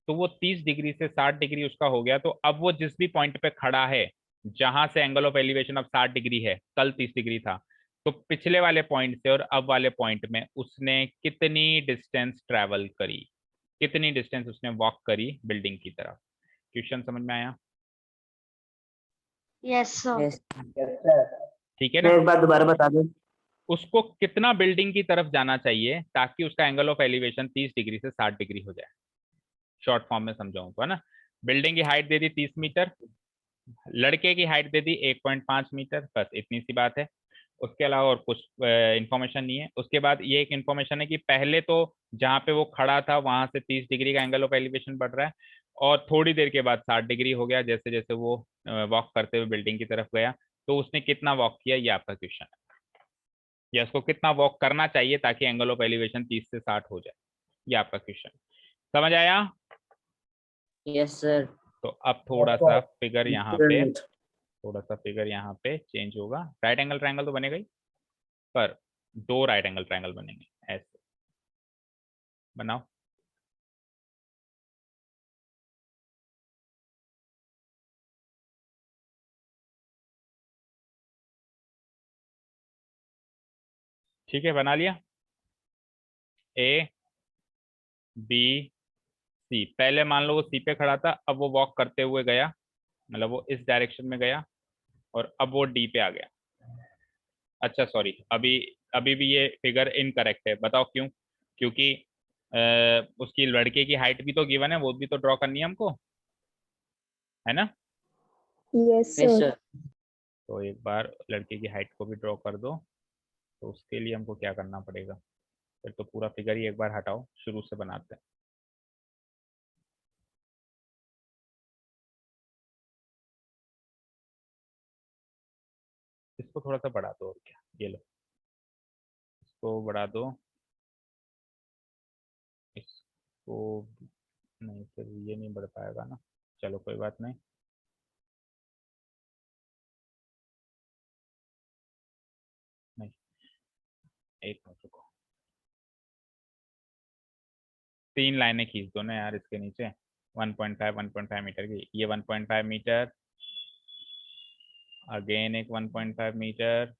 तो वो 30 डिग्री से 60 डिग्री उसका हो गया, तो अब वो जिस भी पॉइंट पे खड़ा है जहां से एंगल ऑफ एलिवेशन अब 60 डिग्री है, कल 30 डिग्री था, तो पिछले वाले पॉइंट से और अब वाले पॉइंट में उसने कितनी डिस्टेंस ट्रेवल करी, कितनी डिस्टेंस उसने वॉक करी बिल्डिंग की तरफ। क्वेश्चन समझ में आया? Yes, sir. यस। ठीक है ना? एक बार दोबारा बता दो। उसको कितना बिल्डिंग की तरफ जाना चाहिए ताकि उसका एंगल ऑफ एलिवेशन 30 डिग्री से 60 डिग्री हो जाए? शॉर्ट फॉर्म में समझाऊं तो, है ना। बिल्डिंग की हाइट दे दी 30 मीटर, लड़के की हाइट दे दी 1.5 मीटर, बस इतनी सी बात है। उसके अलावा और कुछ इंफॉर्मेशन नहीं है। उसके बाद ये एक इंफॉर्मेशन है कि पहले तो जहाँ पे वो खड़ा था वहां से 30 डिग्री का एंगल ऑफ एलिवेशन बढ़ रहा है, और थोड़ी देर के बाद 60 डिग्री हो गया जैसे जैसे वो वॉक करते हुए बिल्डिंग की तरफ गया। तो उसने कितना वॉक किया, ये आपका क्वेश्चन है, या उसको कितना वॉक करना चाहिए ताकि एंगल ऑफ एलिवेशन 30 से 60 हो जाए, ये आपका क्वेश्चन। समझ आया? Yes sir. तो अब थोड़ा सा फिगर यहाँ पे, थोड़ा सा फिगर यहाँ पे चेंज होगा। राइट एंगल ट्रायंगल तो बनेगा ही, पर 2 राइट एंगल ट्रायंगल बनेंगे, ऐसे बनाओ। ठीक है, बना लिया। ए बी सी, पहले मान लो वो सी पे खड़ा था, अब वो वॉक करते हुए गया, मतलब वो इस डायरेक्शन में गया, और अब वो डी पे आ गया। अच्छा सॉरी, अभी अभी भी ये फिगर इनकरेक्ट है, बताओ क्यों? क्योंकि उसकी लड़के की हाइट भी तो गिवन है, वो भी तो ड्रॉ करनी है हमको, है ना। Yes yes sir. सर। तो एक बार लड़के की हाइट को भी ड्रॉ कर दो। तो उसके लिए हमको क्या करना पड़ेगा, फिर तो पूरा फिगर ही एक बार हटाओ, शुरू से बनाते हैं। इसको थोड़ा सा बढ़ा दो, और क्या, ये लो, इसको बढ़ा दो, इसको नहीं, फिर ये नहीं बढ़ पाएगा ना, चलो कोई बात नहीं। नहीं, एक मिनट रुको, 3 लाइनें खींच दो ना यार इसके नीचे, 1.5 मीटर की, ये 1.5 मीटर, अगेन एक 1.5 मीटर,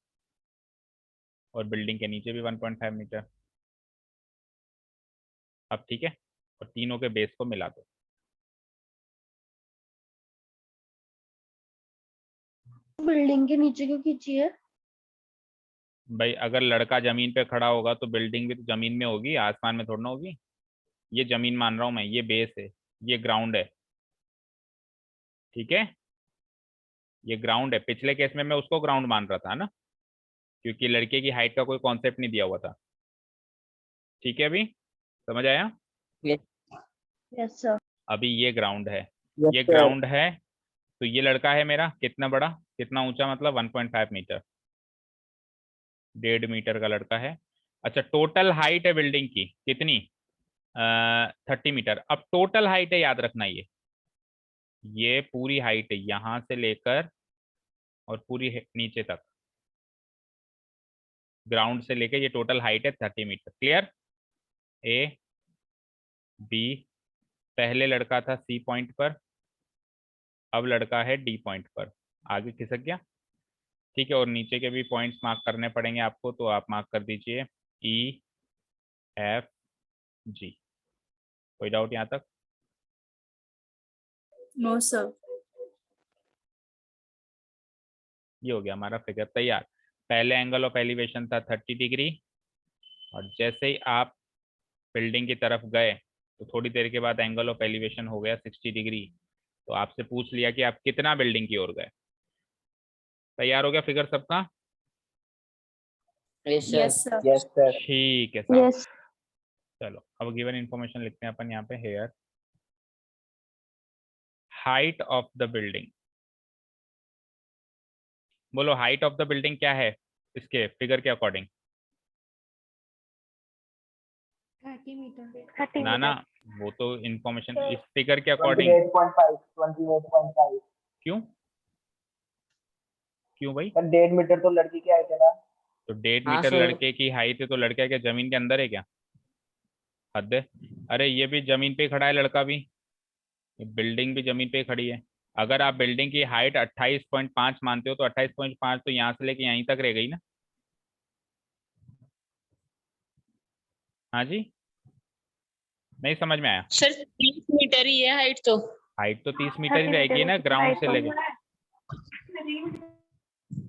और बिल्डिंग के नीचे भी 1.5 मीटर। अब ठीक है, और तीनों के बेस को मिला दो। बिल्डिंग के नीचे क्यों खींची है? भाई अगर लड़का जमीन पे खड़ा होगा तो बिल्डिंग भी तो जमीन में होगी, आसमान में थोड़ा ना होगी। ये जमीन मान रहा हूँ मैं, ये बेस है, ये ग्राउंड है, ठीक है, ये ग्राउंड है। पिछले केस में मैं उसको ग्राउंड मान रहा था ना, क्योंकि लड़के की हाइट का कोई कॉन्सेप्ट नहीं दिया हुआ था। ठीक है, अभी समझ आया? Yes sir. अभी ये ग्राउंड है, यस ये सर। ग्राउंड है, तो ये लड़का है मेरा कितना बड़ा, कितना ऊंचा, मतलब 1.5 मीटर, 1.5 मीटर का लड़का है। अच्छा, टोटल हाइट है बिल्डिंग की कितनी, 30 मीटर। अब टोटल हाइट है, याद रखना, ये पूरी हाइट है यहाँ से लेकर और पूरी नीचे तक, ग्राउंड से लेकर ये टोटल हाइट है 30 मीटर। क्लियर? ए बी, पहले लड़का था सी पॉइंट पर, अब लड़का है डी पॉइंट पर, आगे खिसक गया, ठीक है। और नीचे के भी पॉइंट्स मार्क करने पड़ेंगे आपको, तो आप मार्क कर दीजिए ई एफ जी। कोई डाउट यहाँ तक? No sir. ये हो गया हमारा फिगर तैयार। पहले एंगल ऑफ एलिवेशन था 30 डिग्री, और जैसे ही आप बिल्डिंग की तरफ गए तो थोड़ी देर के बाद एंगल ऑफ एलिवेशन हो गया 60 डिग्री। तो आपसे पूछ लिया कि आप कितना बिल्डिंग की ओर गए। तैयार हो गया फिगर सबका? Yes yes sir. Sir. Yes sir. ठीक है साहब। यस चलो अब गिवन इंफॉर्मेशन लिखते हैं अपन यहाँ पे, here height of the building. बोलो हाइट ऑफ द बिल्डिंग क्या है इसके फिगर के अकॉर्डिंग? 30 मीटर। 30 ना ना, मीटर। वो तो इंफॉर्मेशन इस फिगर के अकॉर्डिंग। 28.5 क्यों? क्यों भाई? 1.5 मीटर तो लड़की की हाइट है ना। तो 1.5 हाँ मीटर सर। लड़के की हाइट है, तो लड़का क्या जमीन के अंदर है क्या? हद है। अरे ये भी जमीन पे ही खड़ा है लड़का भी, बिल्डिंग भी जमीन पे ही खड़ी है। अगर आप बिल्डिंग की हाइट 28.5 मानते हो तो 28.5 तो यहाँ से लेके यहीं तक रह गई ना। हाँ जी, नहीं समझ में आया? सर 30 मीटर ही है हाइट तो। हाइट तो 30 मीटर ही 30 रहेगी ना, मीटर ग्राउंड हाइट से लेके,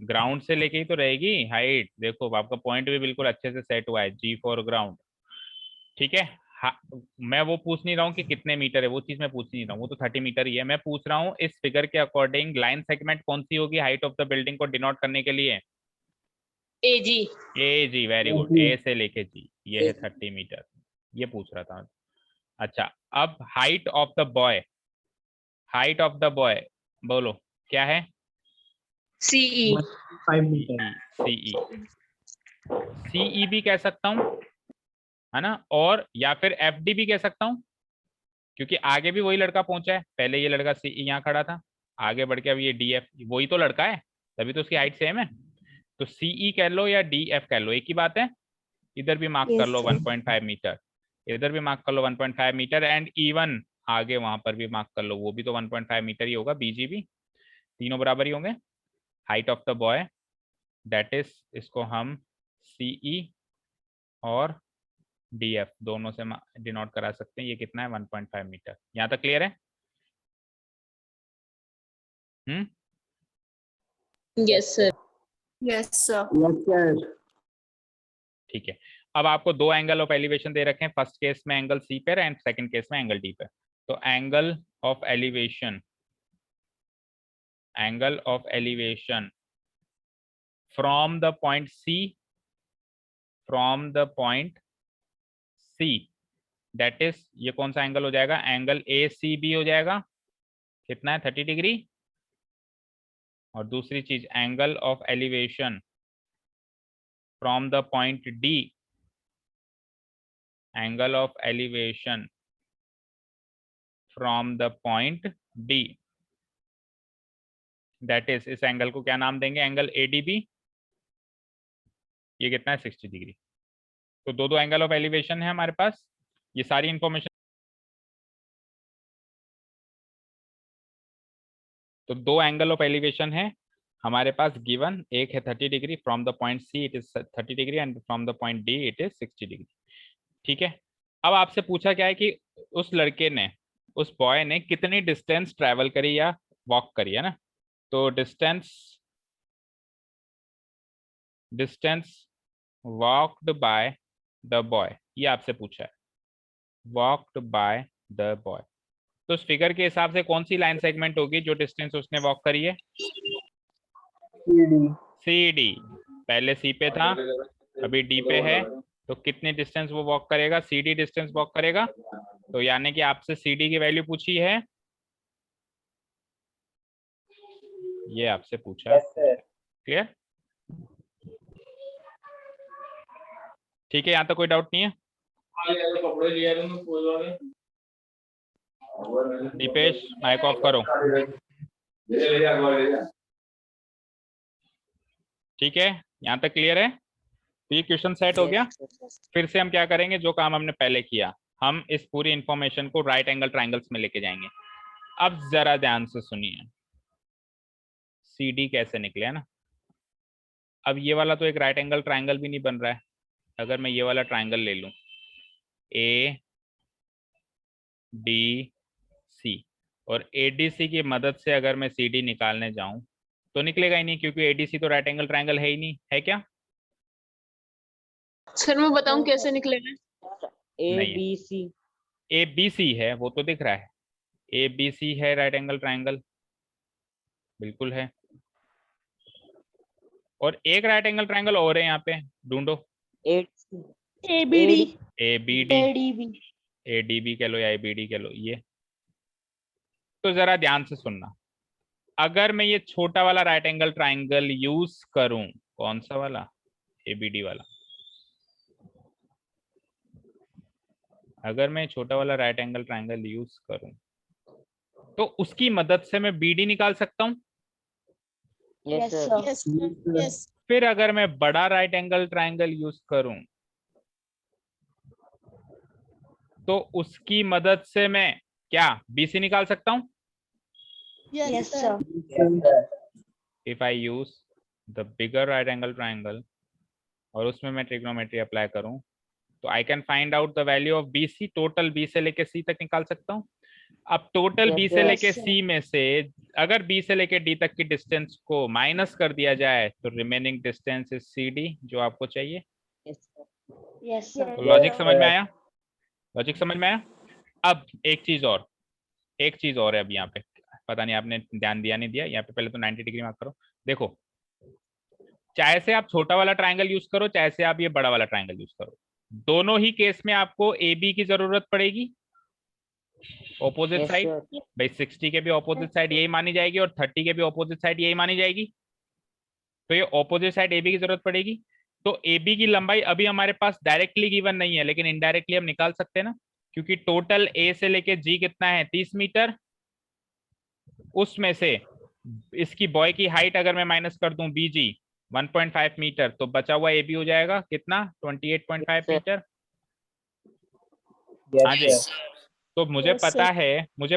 ग्राउंड से लेके ही तो रहेगी हाइट। देखो आपका पॉइंट भी बिल्कुल अच्छे से सेट हुआ है, जी फॉर ग्राउंड। ठीक है, मैं वो पूछ नहीं रहा हूँ कि कितने मीटर है, वो चीज मैं पूछ नहीं रहा हूँ, वो तो 30 मीटर ही है। मैं पूछ रहा हूँ इस फिगर के अकॉर्डिंग लाइन सेगमेंट कौन सी होगी हाइट ऑफ द बिल्डिंग को डिनोट करने के लिए? ए जी। ए जी, वेरी गुड, ए से लेके जी, ये है 30 मीटर, ये पूछ रहा था। अच्छा, अब height of the boy, height of the boy बोलो क्या है? सीई। 5 मीटर। सीई, सीई भी कह सकता हूँ, है ना, और या फिर एफ डी भी कह सकता हूँ, क्योंकि आगे भी वही लड़का पहुंचा है। पहले ये लड़का सीई यहाँ खड़ा था, आगे बढ़ के अब ये डी एफ, वही तो लड़का है, तभी तो उसकी हाइट सेम है। तो सीई कह लो या डी एफ कह लो, एक ही बात है। इधर भी मार्क कर लो 1.5 मीटर, इधर भी मार्क कर लो 1.5 मीटर, एंड इवन आगे वहां पर भी मार्क कर लो, वो भी तो 1.5 मीटर ही होगा, बीजी भी, तीनों बराबर ही होंगे। Height of the boy that is, इसको हम सीई और डीएफ दोनों से डिनोट करा सकते हैं। ये कितना है? 1.5 मीटर। यहाँ तक क्लियर है? Yes sir. Yes sir. Yes sir. ठीक है। अब आपको दो एंगल ऑफ एलिवेशन दे रखे हैं, फर्स्ट केस में एंगल सी पर एंड सेकंड केस में एंगल डी पर। तो angle of elevation, angle of elevation from the point C, from the point C, that is, ये कौन सा एंगल हो जाएगा? एंगल ए सी बी हो जाएगा। कितना है? 30 डिग्री। और दूसरी चीज, angle of elevation from the point D, angle of elevation from the point D, that is, इस एंगल को क्या नाम देंगे? Angle ADB. ये कितना है? 60 डिग्री। तो दो दो एंगल ऑफ एलिवेशन है हमारे पास, ये सारी इंफॉर्मेशन। तो दो एंगल ऑफ एलिवेशन है हमारे पास गिवन, एक है 30 degree, from the point see it is 30 degree and from the point D it is 60 degree. ठीक है। अब आपसे पूछा क्या है कि उस लड़के ने, उस बॉय ने कितनी डिस्टेंस ट्रैवल करी या वॉक करी, है ना। तो distance, distance walked by the boy, ये आपसे पूछा है, वॉक्ड बाय द बॉय। तो उस फिगर के हिसाब से कौन सी लाइन सेगमेंट होगी जो डिस्टेंस उसने वॉक करी है? C D. पहले सी पे था, अभी डी पे है, तो कितनी डिस्टेंस वो वॉक करेगा? सी डी डिस्टेंस वॉक करेगा। तो यानी कि आपसे सी डी की वैल्यू पूछी है, ये आपसे पूछा। क्लियर? ठीक है, यहाँ तक कोई डाउट नहीं है? दीपेश माइक ऑफ करो। ठीक है, यहाँ तक क्लियर है? तो ये क्वेश्चन सेट हो गया। फिर से हम क्या करेंगे, जो काम हमने पहले किया, हम इस पूरी इंफॉर्मेशन को राइट एंगल ट्राइंगल्स में लेके जाएंगे। अब जरा ध्यान से सुनिए, सी डी कैसे निकले, है ना। अब ये वाला तो एक राइट एंगल ट्राइंगल भी नहीं बन रहा है। अगर मैं ये वाला ट्राइंगल ले लूं, ए डी सी, और एडीसी की मदद से अगर मैं सी डी निकालने जाऊं तो निकलेगा ही नहीं, क्योंकि एडीसी तो राइट एंगल ट्राइंगल है ही नहीं, है क्या? सर मैं बताऊं कैसे निकलेगा? A B C, A B C है, वो तो दिख रहा है, ए बी सी है राइट एंगल ट्राइंगल, बिल्कुल है। और एक राइट एंगल ट्राइंगल और है यहाँ पे, ढूंढो। A B D. A B D, ADB। A D B कह लो या ए बी डी कह लो, ये। तो जरा ध्यान से सुनना, अगर मैं ये छोटा वाला राइट एंगल ट्राइंगल यूज करूं, कौन सा वाला? ए बी डी वाला। अगर मैं छोटा वाला राइट एंगल ट्राइंगल यूज करूं तो उसकी मदद से मैं बी डी निकाल सकता हूं। Yes sir. यस। फिर अगर मैं बड़ा राइट एंगल ट्राइंगल यूज करूं तो उसकी मदद से मैं क्या बीसी निकाल सकता हूं? Yes sir. If I use the bigger right angle triangle और उसमें मैं ट्रिग्नोमेट्री अप्लाई करूं तो I can find out the value of B C, total B से लेके सी तक निकाल सकता हूं। अब टोटल बी से लेके सी में से अगर बी से लेके डी तक की डिस्टेंस को माइनस कर दिया जाए तो remaining distance is C D, जो आपको चाहिए। Yes sir. लॉजिक समझ में आया? लॉजिक समझ में आया? अब एक चीज और है अब यहाँ पे, पता नहीं आपने ध्यान दिया नहीं दिया, यहाँ पे पहले तो 90 डिग्री मार्क करो। देखो, चाहे से आप छोटा वाला ट्रायंगल यूज करो, चाहे से आप ये बड़ा वाला ट्रायंगल यूज करो, दोनों ही केस में आपको ए बी की जरूरत पड़ेगी। Opposite Yes, side, sir. भाई 60 के भी ऑपोजिट साइड यही मानी जाएगी और 30 के भी ऑपोजिट साइड यही मानी जाएगी, तो ये ऑपोजिट साइड ए बी की जरूरत पड़ेगी। तो ए बी की लंबाई अभी हमारे पास डायरेक्टली गिवन नहीं है, लेकिन इनडायरेक्टली हम निकाल सकते हैं ना, क्योंकि टोटल ए से लेके जी कितना है 30 मीटर, उसमें से इसकी बॉय की हाइट अगर मैं माइनस कर दूं बीजी 1.5 मीटर, तो बचा हुआ ए बी हो जाएगा कितना 28.5 sir. मीटर। हाँ जी, तो मुझे Yes,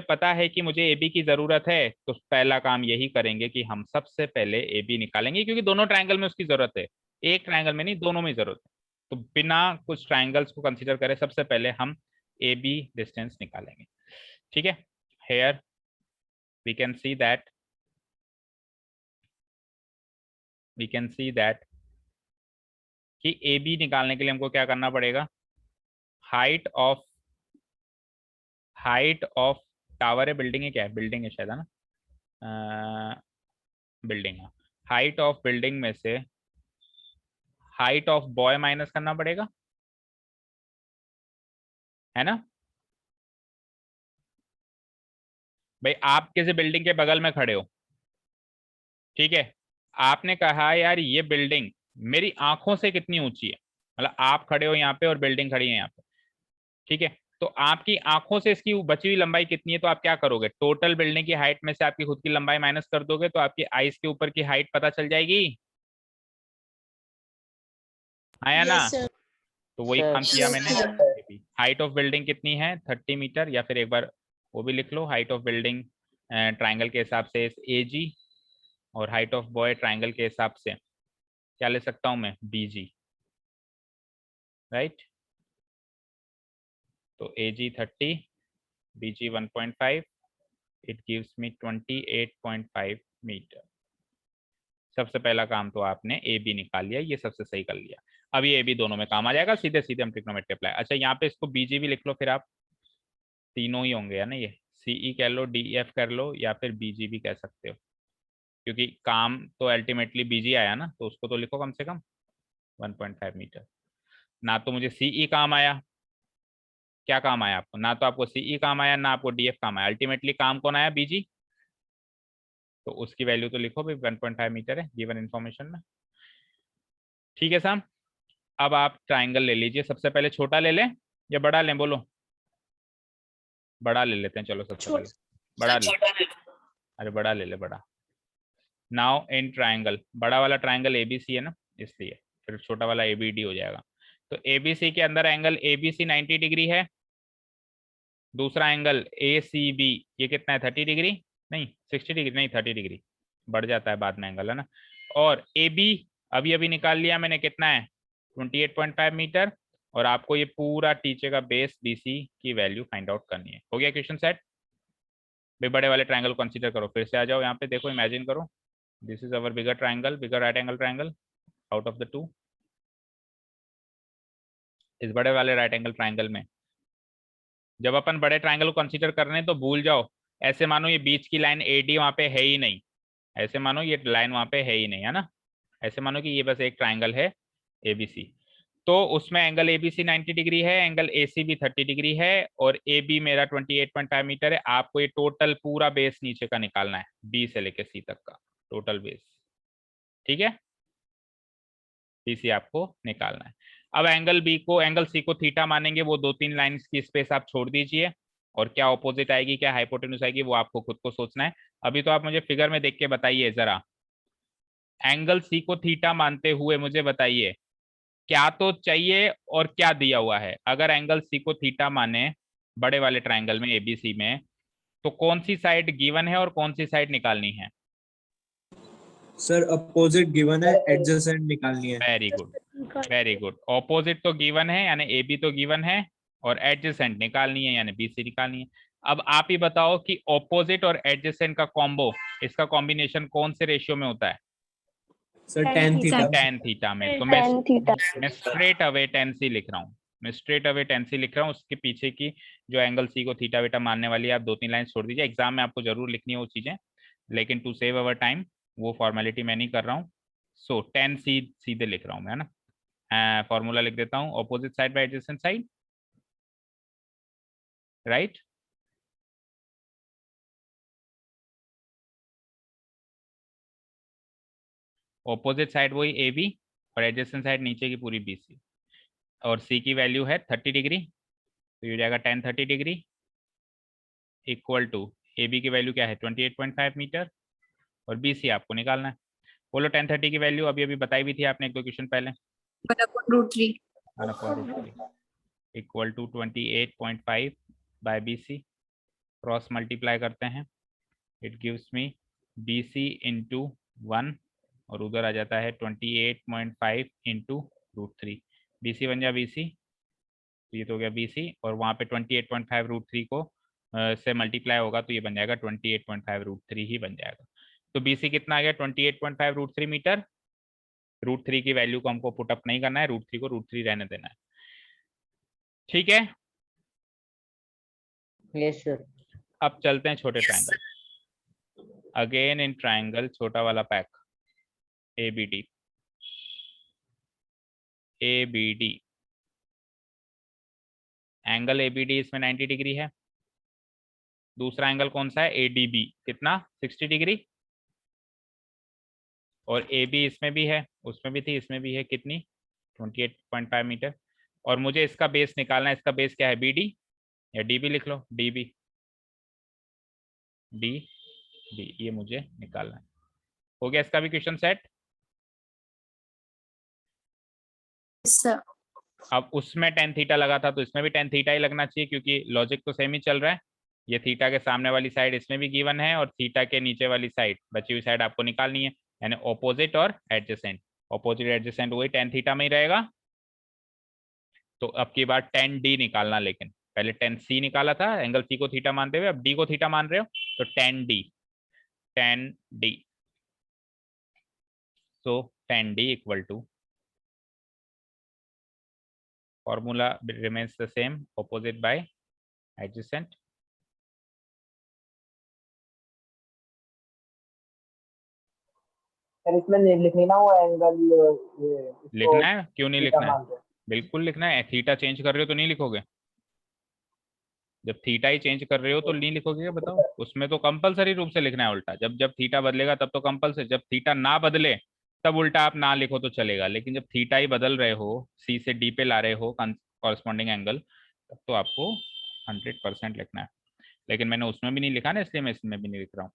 पता है कि मुझे ए बी की जरूरत है, तो पहला काम यही करेंगे कि हम सबसे पहले ए बी निकालेंगे, क्योंकि दोनों ट्रायंगल में उसकी जरूरत है, एक ट्रायंगल में नहीं दोनों में जरूरत है। तो बिना कुछ ट्रायंगल्स को कंसीडर करे सबसे पहले हम ए बी डिस्टेंस निकालेंगे। ठीक है, hair we can see that कि ए बी निकालने के लिए हमको क्या करना पड़ेगा, हाइट ऑफ टावर है, बिल्डिंग है, क्या है, बिल्डिंग है शायद, है ना, बिल्डिंग है, हाइट ऑफ बिल्डिंग में से हाइट ऑफ बॉय माइनस करना पड़ेगा, है ना भाई। आप किसी बिल्डिंग के बगल में खड़े हो, ठीक है, आपने कहा यार ये बिल्डिंग मेरी आंखों से कितनी ऊंची है, मतलब आप खड़े हो यहाँ पे और बिल्डिंग खड़ी है यहाँ पे, ठीक है, तो आपकी आंखों से इसकी बची हुई लंबाई कितनी है, तो आप क्या करोगे, टोटल बिल्डिंग की हाइट में से आपकी खुद की लंबाई माइनस कर दोगे, तो आपकी आईज के ऊपर की हाइट पता चल जाएगी, आया ना। Yes, sir. तो वही Sir. काम किया Yes, मैंने। sir. हाइट ऑफ बिल्डिंग कितनी है 30 मीटर, या फिर एक बार वो भी लिख लो, हाइट ऑफ बिल्डिंग ट्राइंगल के हिसाब से ए जी, और हाइट ऑफ बॉय ट्राइंगल के हिसाब से क्या ले सकता हूं मैं, बी जी, राइट। तो A G 30, B G 1.5, it gives me 28.5 metre. सबसे पहला काम तो आपने ए बी निकाल लिया, ये सबसे सही कर लिया। अब ये ए बी दोनों में काम आ जाएगा, सीधे सीधे हम ट्रिग्नोमेट्री अप्लाई। अच्छा, यहाँ पे इसको बीजी भी लिख लो, फिर आप तीनों ही होंगे, है ना, ये सीई कह लो, डी एफ कर लो, या फिर बीजी भी कह सकते हो, क्योंकि काम तो अल्टीमेटली बीजी आया ना, तो उसको तो लिखो कम से कम 1.5 मीटर। ना तो मुझे सीई काम आया, क्या काम आया आपको, ना तो आपको सीई काम आया, ना आपको डीएफ काम आया, अल्टीमेटली काम कौन आया, बीजी, तो उसकी वैल्यू तो लिखो भाई 1.5 मीटर है गिवन इन्फॉर्मेशन में। ठीक है साहब, अब आप ट्राइंगल ले लीजिए, सबसे पहले छोटा ले लें या बड़ा लें, बोलो, बड़ा ले लेते हैं, चलो सबसे पहले बड़ा ले, अरे बड़ा ले ले, बड़ा। नाउ इन ट्राइंगल, बड़ा वाला ट्राइंगल एबीसी है ना, इसलिए फिर छोटा वाला एबीडी हो जाएगा। तो एबीसी के अंदर एंगल एबीसी 90 डिग्री है, दूसरा एंगल एसीबी ये कितना है 30 डिग्री, नहीं 60 डिग्री, नहीं 30 डिग्री, बढ़ जाता है बाद में एंगल, है ना। और AB अभी अभी निकाल लिया मैंने, कितना है 28.5 मीटर, और आपको ये पूरा टीचे का बेस BC की वैल्यू फाइंड आउट करनी है। हो गया क्वेश्चन सेट भाई। बड़े वाले ट्रायंगल कंसीडर करो, फिर से आ जाओ यहाँ पे, देखो इमेजिन करो, this is our bigger triangle, bigger right angle triangle out of the two. इस बड़े वाले राइट एंगल ट्रायंगल में जब अपन बड़े ट्रायंगल को कंसीडर कर रहे हैं तो भूल जाओ, ऐसे मानो ये बीच की लाइन AD वहां पे है ही नहीं, ऐसे मानो ये लाइन वहां पे है ही नहीं, है ना, ऐसे मानो कि ये बस एक ट्रायंगल है ABC। तो उसमें एंगल ABC 90 डिग्री है, एंगल AC भी 30 डिग्री है, और AB मेरा 28.5 मीटर है। आपको ये टोटल पूरा बेस नीचे का निकालना है, B से लेके C तक का टोटल बेस, ठीक है, BC आपको निकालना है। अब एंगल C को थीटा मानेंगे, वो 2-3 लाइंस की स्पेस आप छोड़ दीजिए, और क्या ऑपोजिट आएगी क्या हाइपोटेन्यूज आएगी वो आपको खुद को सोचना है। अभी तो आप मुझे फिगर में देख के बताइए जरा, एंगल C को थीटा मानते हुए मुझे बताइए क्या तो चाहिए और क्या दिया हुआ है। अगर एंगल C को थीटा माने बड़े वाले ट्रायंगल में ABC में, तो कौन सी साइड गिवन है और कौन सी साइड निकालनी है। सर अपोजिट गिवन है, एडजेसेंट निकालनी है। Very good, very good. Opposite तो गिवन है यानी AB तो गिवन है, और एडजेसेंट निकालनी है यानी BC निकालनी है। अब आप ही बताओ कि ऑपोजिट और एडजेसेंट का कॉम्बो, इसका कॉम्बिनेशन कौन से रेशियो में होता है। Sir tan theta. tan theta में। तो मैं स्ट्रेट अवे tan C लिख रहा हूँ, मैं स्ट्रेट अवे टेन सी लिख रहा हूँ, उसके पीछे की जो एंगल सी को थीटा बेटा मानने वाली है आप 2-3 लाइन छोड़ दीजिए, एग्जाम में आपको जरूर लिखनी है वो चीजें, लेकिन टू सेव अवर टाइम वो फॉर्मेलिटी मैं नहीं कर रहा हूँ। सो टेन सी सीधे लिख रहा हूँ मैं, है ना। फॉर्मूला लिख देता हूँ, opposite side bye adjacent side, right. Opposite side वही ए बी और एडजेसेंट साइड नीचे की पूरी बी सी, और सी की वैल्यू है 30 डिग्री, तो ये हो जाएगा 10 30 degree equal to A B की वैल्यू क्या है 28.5 मीटर, और बी सी आपको निकालना है। बोलो 10 30 की वैल्यू अभी अभी बताई भी थी आपने एक दो क्वेश्चन पहले, 1/√3 equal to 28.5 by B C, cross multiply करते हैं, it gives me B C into 1 और उधर आ जाता है 28.5 इंटू √3, बी सी बन जाए बी सी, तो ये तो हो गया बी सी, और वहाँ पे 28.5 √3 को से मल्टीप्लाई होगा तो ये बन जाएगा 28.5 √3 ही बन जाएगा। तो बी सी कितना आ गया 28.5 √3 मीटर। √3 की वैल्यू को हमको पुटअप नहीं करना है, √3 को √3 रहने देना है, ठीक है। Yes sir. अब चलते हैं छोटे ट्रायंगल, अगेन इन ट्रायंगल छोटा वाला पैक A B D, A B D angle A B D इसमें 90 डिग्री है। दूसरा एंगल कौन सा है ए डी बी, कितना 60 डिग्री, और ए बी इसमें भी है, उसमें भी थी, इसमें भी है, कितनी 28.5 मीटर। और मुझे इसका बेस निकालना है, इसका बेस क्या है बी डी या डी बी लिख लो, डी बी, डी बी ये मुझे निकालना है। हो गया इसका भी क्वेश्चन सेट। सर अब उसमें टेन थीटा लगा था तो इसमें भी टेन थीटा ही लगना चाहिए, क्योंकि लॉजिक तो सेम ही चल रहा है। ये थीटा के सामने वाली साइड इसमें भी गिवन है, और थीटा के नीचे वाली साइड बची हुई साइड आपको निकालनी है, यानी ऑपोजिट और एडजेसेंट। ऑपोजिट एडजेसेंट वही टेन थीटा में ही रहेगा। तो अब की बार टेन डी निकालना, लेकिन पहले टेन सी निकाला था एंगल सी को थीटा मानते हुए, अब डी को थीटा मान रहे हो तो tan D, tan D, so tan D equal to formula remains the same, opposite by adjacent। Sir इसमें लिखनी ना वो एंगल, लिखना है, क्यों नहीं लिखना है, बिल्कुल लिखना है। थीटा चेंज कर रहे हो तो नहीं लिखोगे, जब थीटा ही चेंज कर रहे हो तो नहीं लिखोगे क्या बताओ, उसमें तो कंपलसरी रूप से लिखना है उल्टा। जब जब थीटा बदलेगा तब तो कंपलसरी, जब थीटा ना बदले तब उल्टा आप ना लिखो तो चलेगा, लेकिन जब थीटा ही बदल रहे हो, सी से डी पे ला रहे हो कॉरस्पॉन्डिंग एंगल, तब तो आपको 100% लिखना है। लेकिन मैंने उसमें भी नहीं लिखा ना, इसलिए मैं इसमें भी नहीं लिख रहा हूँ।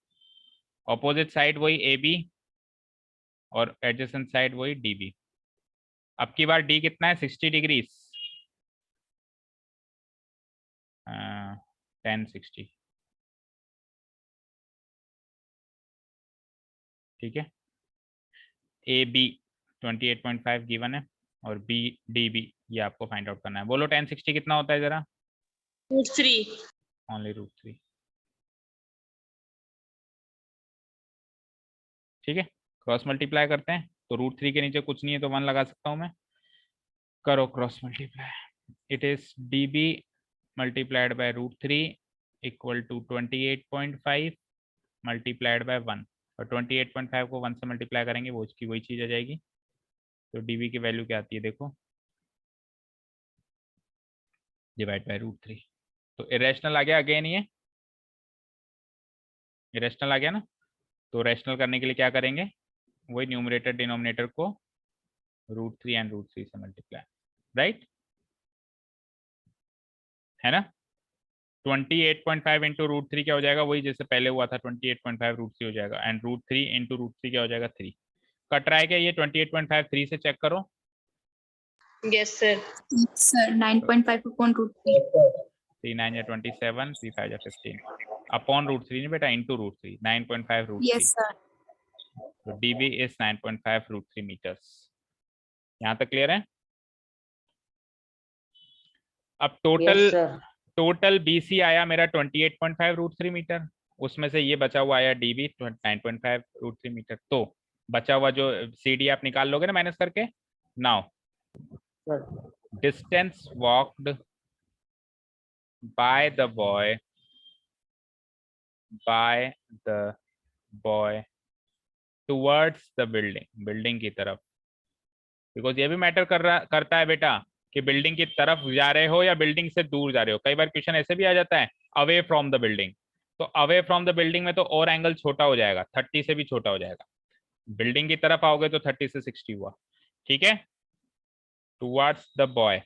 ऑपोजिट साइड वही ए बी और एडजेसेंट साइड वही डी बी। अब की बार डी कितना है 60 डिग्री, 1060, ठीक है। ए बी 28.5 गिवन है, और बी डी बी ये आपको फाइंड आउट करना है। बोलो 1060 कितना होता है जरा, √3 ओनली √3, ठीक है। क्रॉस मल्टीप्लाई करते हैं, तो √3 के नीचे कुछ नहीं है तो 1 लगा सकता हूँ मैं, करो cross multiply, it is D B multiplied by √3 equal to 28.5 multiplied by 1, और 28.5 को 1 से मल्टीप्लाई करेंगे वो उसकी वही चीज़ आ जाएगी। तो डीबी की वैल्यू क्या आती है देखो, डिवाइड बाय √3, तो इरेशनल आ गया अगेन, ये इरेशनल आ गया ना। तो रैशनल करने के लिए क्या करेंगे, वही न्यूमरेटर डिनोमिनेटर को √3 एंड √3 से मल्टीप्लाई, राइट, है ना। 28.5 इंटू √3 क्या हो जाएगा, वही जैसे पहले हुआ था 28.5 √3 हो जाएगा, एंड √3 इंटू √3 क्या हो जाएगा 3। कट रहा है क्या ये 28.5 3 से चेक करो, यस सर। सर 9.5/√3 3 9 या 27, 3 5 या 15 अपॉन √3 नहीं बेटा, इंटू √3, 9.5 √3। यस सर तो डीबी इज 9.5 √3 मीटर्स। यहाँ तक क्लियर है। अब टोटल बीसी आया मेरा 28.5 √3 मीटर, उसमें से ये बचा हुआ आया डीबी 9.5 √3 मीटर। तो बचा हुआ जो सी डी आप निकाल लोगे ना माइनस करके, now distance walked by the boy towards the building की तरफ, बिकॉज ये भी मैटर करता है बेटा कि बिल्डिंग की तरफ जा रहे हो या बिल्डिंग से दूर जा रहे हो। कई बार क्वेश्चन ऐसे भी आ जाता है अवे फ्रॉम द बिल्डिंग, तो अवे फ्रॉम द बिल्डिंग में तो और एंगल छोटा हो जाएगा, 30 से भी छोटा हो जाएगा। बिल्डिंग की तरफ आओगे तो 30 से 60 हुआ, ठीक है। Towards the boy,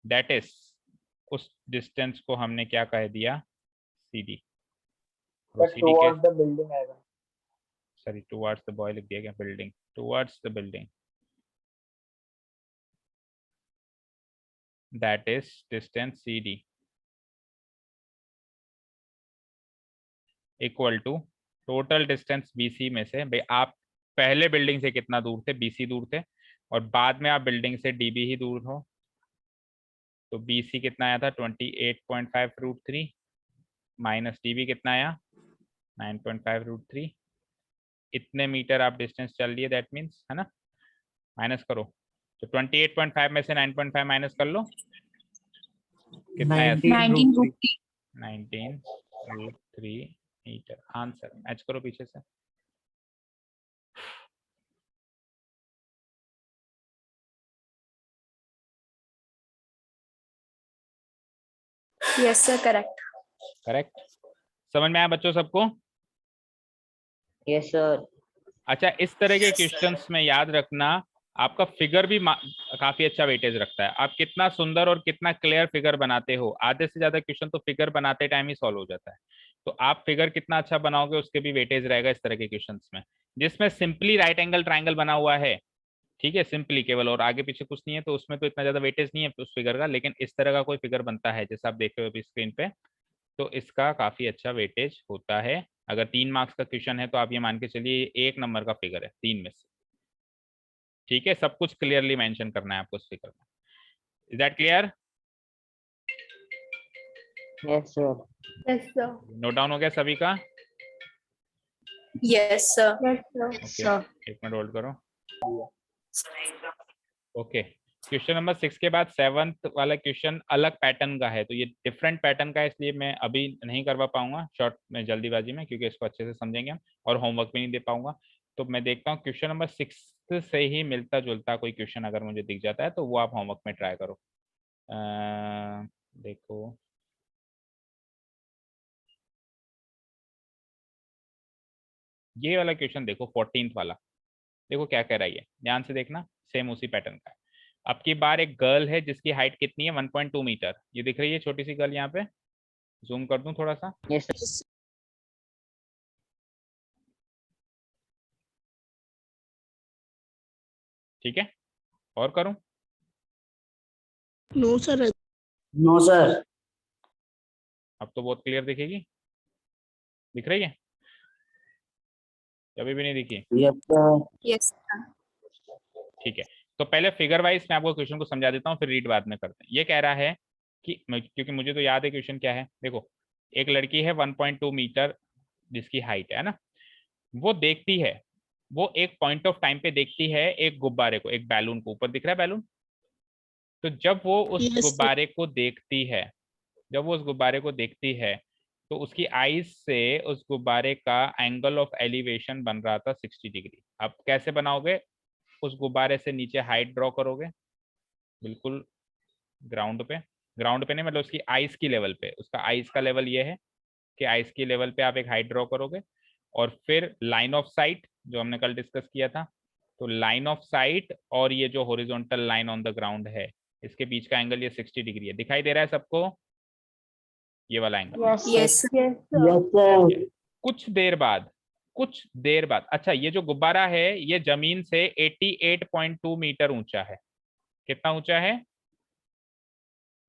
that is, उस डिस्टेंस को हमने क्या कह दिया, सीडी। टुवर्ड्स द बिल्डिंग आएगा। सॉरी, टुवर्ड्स द बॉय लिख दिया गया, building, towards the building, that is distance CD equal to total distance BC में से, भाई आप पहले बिल्डिंग से कितना दूर थे, BC दूर थे, और बाद में आप बिल्डिंग से DB ही दूर हो, तो BC कितना आया था 28.5√3 माइनस DB कितना आया 9.5√3। इतने मीटर आप डिस्टेंस चल लिए, दैट मीन्स, है ना, माइनस करो, तो 28.5 में से 9.5 माइनस कर लो, कितना आया 19√3 मीटर। आंसर मैच करो पीछे से। Yes, sir. Correct. करेक्ट, समझ में आया बच्चों सबको? Yes sir. अच्छा, इस तरह के क्वेश्चंस में याद रखना, आपका फिगर भी काफी अच्छा वेटेज रखता है। आप कितना सुंदर और कितना क्लियर फिगर बनाते हो, आधे से ज्यादा क्वेश्चन तो फिगर बनाते टाइम ही सॉल्व हो जाता है, तो आप फिगर कितना अच्छा बनाओगे उसके भी वेटेज रहेगा इस तरह के क्वेश्चंस में, जिसमें सिंपली राइट एंगल ट्राइंगल बना हुआ है, ठीक है, सिंपली केवल, और आगे पीछे कुछ नहीं है, तो उसमें तो इतना ज्यादा वेटेज नहीं है उस फिगर का। लेकिन इस तरह का कोई फिगर बनता है जैसे आप देख रहे हो अभी स्क्रीन पे, तो इसका काफी अच्छा वेटेज होता है। अगर 3 मार्क्स का क्वेश्चन है तो आप ये मान के चलिए 1 नंबर का फिगर है 3 में से, ठीक है। सब कुछ क्लियरली मेंशन करना है आपको उस फिगर में। Is that clear? Yes sir. Yes, sir. Note down हो गया सभी का? Yes, sir. Yes, sir. Okay, एक मिनट होल्ड करो। ओके, क्वेश्चन नंबर 6 के बाद 7th वाला क्वेश्चन अलग पैटर्न का है, तो ये डिफरेंट पैटर्न का है, इसलिए मैं अभी नहीं करवा पाऊंगा शॉर्ट में, जल्दीबाजी में, क्योंकि इसको अच्छे से समझेंगे हम, और होमवर्क भी नहीं दे पाऊंगा। तो मैं देखता हूँ क्वेश्चन नंबर 6 से ही मिलता जुलता कोई क्वेश्चन अगर मुझे दिख जाता है तो वो आप होमवर्क में ट्राई करो। देखो, ये वाला क्वेश्चन देखो, 14th वाला, देखो क्या कह रहा है, ध्यान से देखना, सेम उसी पैटर्न का है। अब की बार एक गर्ल है जिसकी हाइट कितनी है, 1.2 मीटर, ये दिख रही है छोटी सी गर्ल, यहाँ पे जूम कर दूं थोड़ा सा, यस सर। ठीक है, और करूं? No sir. No sir. अब तो बहुत क्लियर दिखेगी, दिख रही है, कभी भी नहीं दिखी? Yes sir. Yes, sir. ठीक है, तो पहले फिगर वाइज मैं आपको क्वेश्चन को समझा देता हूँ, फिर रीड बाद में करते हैं। ये कह रहा है कि, क्योंकि मुझे तो याद है क्वेश्चन क्या है, देखो एक लड़की है 1.2 मीटर जिसकी हाइट है ना, वो देखती है, वो एक पॉइंट ऑफ टाइम पे देखती है एक गुब्बारे को, एक बैलून को, ऊपर दिख रहा है बैलून, तो जब वो उस Yes, sir. गुब्बारे को देखती है, जब वो उस गुब्बारे को देखती है, तो उसकी आईज से उस गुब्बारे का एंगल ऑफ एलिवेशन बन रहा था 60 डिग्री। अब कैसे बनाओगे, उस गुब्बारे से नीचे हाइट ड्रॉ करोगे, बिल्कुल ग्राउंड पे नहीं, मतलब उसकी आइस की लेवल पे, उसका आइस का लेवल ये है कि आइस की लेवल पे आप एक हाइट ड्रॉ करोगे, और फिर लाइन ऑफ साइट जो हमने कल डिस्कस किया था, तो लाइन ऑफ साइट और ये जो horizontal line on the ground है, इसके बीच का एंगल ये 60 डिग्री है, दिखाई दे रहा है सबको ये वाला angle? Yes, sir. Yes, sir. Yes sir. कुछ देर बाद, अच्छा, ये जो गुब्बारा है ये जमीन से 88.2 मीटर ऊंचा है। कितना ऊंचा है?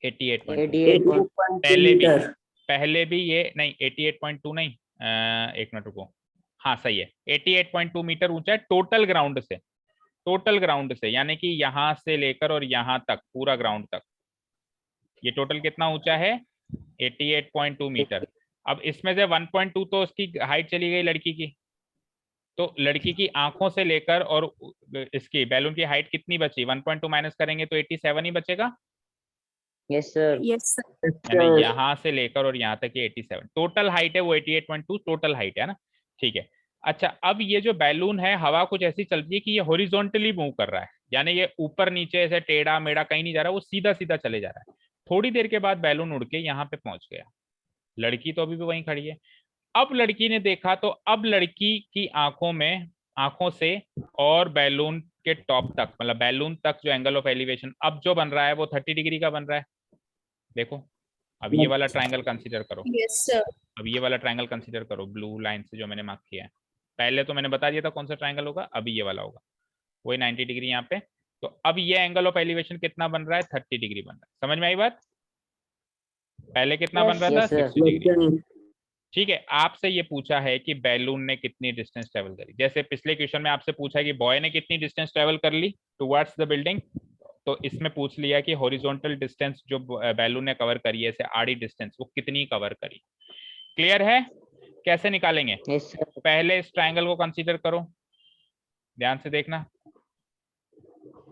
88.2। पहले भी ये नहीं, 88.2 नहीं, एक मिनट रुको, हाँ सही है, 88.2 मीटर ऊंचा है टोटल ग्राउंड से, यानी कि यहां से लेकर और यहां तक, पूरा ग्राउंड तक, ये टोटल कितना ऊंचा है? 88.2 मीटर। अब इसमें से 1.2 तो उसकी हाइट चली गई लड़की की, तो लड़की की आंखों से लेकर और इसकी बैलून की हाइट कितनी बची? 1.2 माइनस करेंगे तो 87 ही बचेगा। Yes, sir. Yes, sir. यानी यहाँ से लेकर और यहाँ तक ये 87, टोटल हाइट है वो 88.2 टोटल हाइट है ना। ठीक है। अच्छा, अब ये जो बैलून है, हवा कुछ ऐसी चल रही है कि ये हॉरिजॉन्टली मूव कर रहा है, यानी ये ऊपर नीचे ऐसे टेढ़ा मेढ़ा कहीं नहीं जा रहा, वो सीधा सीधा चले जा रहा है। थोड़ी देर के बाद बैलून उड़ के यहाँ पे पहुंच गया। लड़की तो अभी भी वहीं खड़ी है। अब लड़की ने देखा तो अब लड़की की आंखों से और बैलून के टॉप तक, मतलब बैलून तक जो एंगल ऑफ एलिवेशन अब जो बन रहा है वो 30 डिग्री का बन रहा है। देखो, अब ये वाला ट्रायंगल कंसीडर करो। Yes, sir. अब ये वाला ट्रायंगल कंसीडर करो ब्लू लाइन से जो मैंने मार्क किया है। पहले तो मैंने बता दिया था कौन सा ट्रायंगल होगा, अभी ये वाला होगा, वही 90 डिग्री यहाँ पे। तो अब ये एंगल ऑफ एलिवेशन कितना बन रहा है? 30 डिग्री बन रहा है। समझ में आई बात? पहले कितना बन रहा था? Yes, sir. 60 डिग्री। ठीक है। आपसे ये पूछा है कि बैलून ने कितनी डिस्टेंस ट्रेवल करी। जैसे पिछले क्वेश्चन में आपसे पूछा है कि बॉय ने कितनी डिस्टेंस ट्रेवल कर ली टुवर्ड्स द बिल्डिंग, तो इसमें पूछ लिया कि हॉरिजॉन्टल डिस्टेंस जो बैलून ने कवर करी है, ऐसे आड़ी डिस्टेंस, वो कितनी कवर करी। क्लियर है? कैसे निकालेंगे? Yes, sir. पहले इस ट्रायंगल को कंसीडर करो, ध्यान से देखना।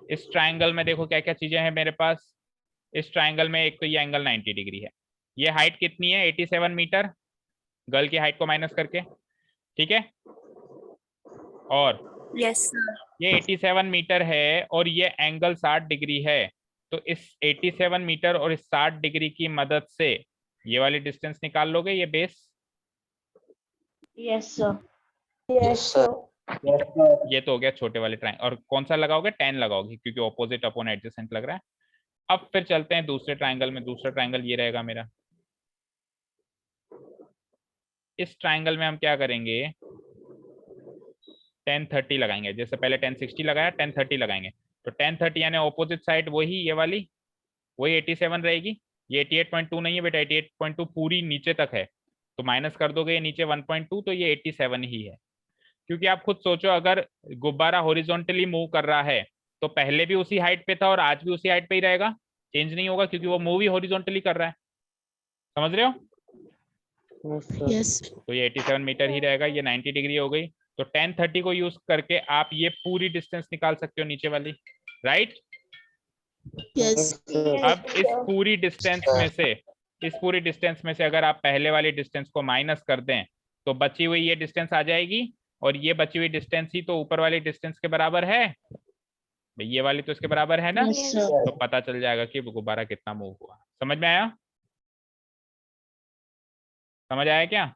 इस ट्रायंगल में देखो क्या क्या चीजें हैं मेरे पास। इस ट्रायंगल में एक तो ये एंगल 90 डिग्री है, ये हाइट कितनी है? 87 मीटर, गर्ल की हाइट को माइनस करके। ठीक है। और Yes, sir. ये 87 मीटर है और ये एंगल 60 डिग्री है। तो इस 87 मीटर और इस 60 डिग्री की मदद से ये वाली डिस्टेंस निकाल लोगे, ये base. Yes, sir. Yes, sir. Yes, sir. ये तो हो गया छोटे वाले ट्रायंगल। और कौन सा लगाओगे? 10 लगाओगे, क्योंकि ऑपोजिट अपॉन एडजेसेंट लग रहा है। अब फिर चलते हैं दूसरे ट्रायंगल में। दूसरा ट्रायंगल ये रहेगा मेरा। इस ट्रायंगल में हम क्या करेंगे? 10-30 लगाएंगे। जैसे पहले 10-60 लगाया, 10-30 लगाएंगे। तो 10-30 यानी ऑपोजिट साइड वही, ये वाली वही 87 रहेगी। ये 88.2 नहीं है बेटा, 88.2 पूरी नीचे तक है, तो माइनस कर दोगे ये नीचे 1.2, तो ये 87 ही है। क्योंकि आप खुद सोचो, अगर गुब्बारा हॉरिजॉन्टली मूव कर रहा है तो पहले भी उसी हाइट पे था और आज भी उसी हाइट पे ही रहेगा, चेंज नहीं होगा, क्योंकि वो मूव ही हॉरिजॉन्टली कर रहा है। समझ रहे हो? Yes, sir. Yes. तो ये 87 मीटर ही रहेगा, ये 90 डिग्री हो गई। तो 10-30 को यूज करके आप ये पूरी डिस्टेंस निकाल सकते हो नीचे वाली, राइट? Yes. अब इस पूरी डिस्टेंस में से अगर आप पहले वाली डिस्टेंस को माइनस कर दें तो बची हुई ये डिस्टेंस आ जाएगी, और ये बची हुई डिस्टेंस ही तो ऊपर वाली डिस्टेंस के बराबर है। ये वाली तो इसके बराबर है ना। Yes, sir. तो पता चल जाएगा कि गुब्बारा कितना मूव हुआ। समझ में आया? समझ आया क्या?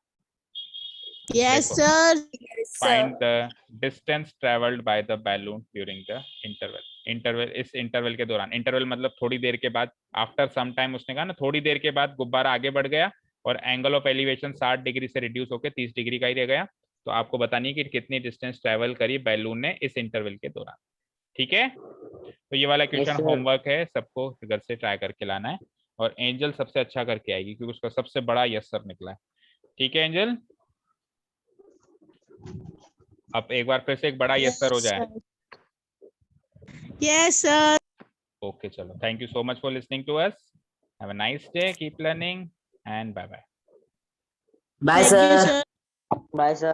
Yes, देखो। sir. Yes, Find sir. the distance traveled by the balloon during the interval. Interval, इस इंटरवल के दौरान, इंटरवल मतलब थोड़ी देर के बाद, आफ्टर सम टाइम, उसने कहा ना थोड़ी देर के बाद गुब्बारा आगे बढ़ गया और एंगल ऑफ एलिवेशन 60 डिग्री से रिड्यूस होकर 30 डिग्री का ही रह गया। तो आपको बतानी है कि कितनी डिस्टेंस ट्रेवल करी बैलून ने इस इंटरवल के दौरान। ठीक है। तो ये वाला क्वेश्चन sir. होमवर्क है, सबको घर से ट्राई करके लाना है। और एंजल सबसे अच्छा करके आएगी क्योंकि उसका सबसे बड़ा यस सर निकला है। ठीक है एंजल, अब एक बार फिर से एक बड़ा यस सर हो जाए। Yes, sir. ओके चलो, thank you so much for listening to us. Have a nice day, keep learning and bye bye. Bye, Thank you, sir. sir. Bye, sir.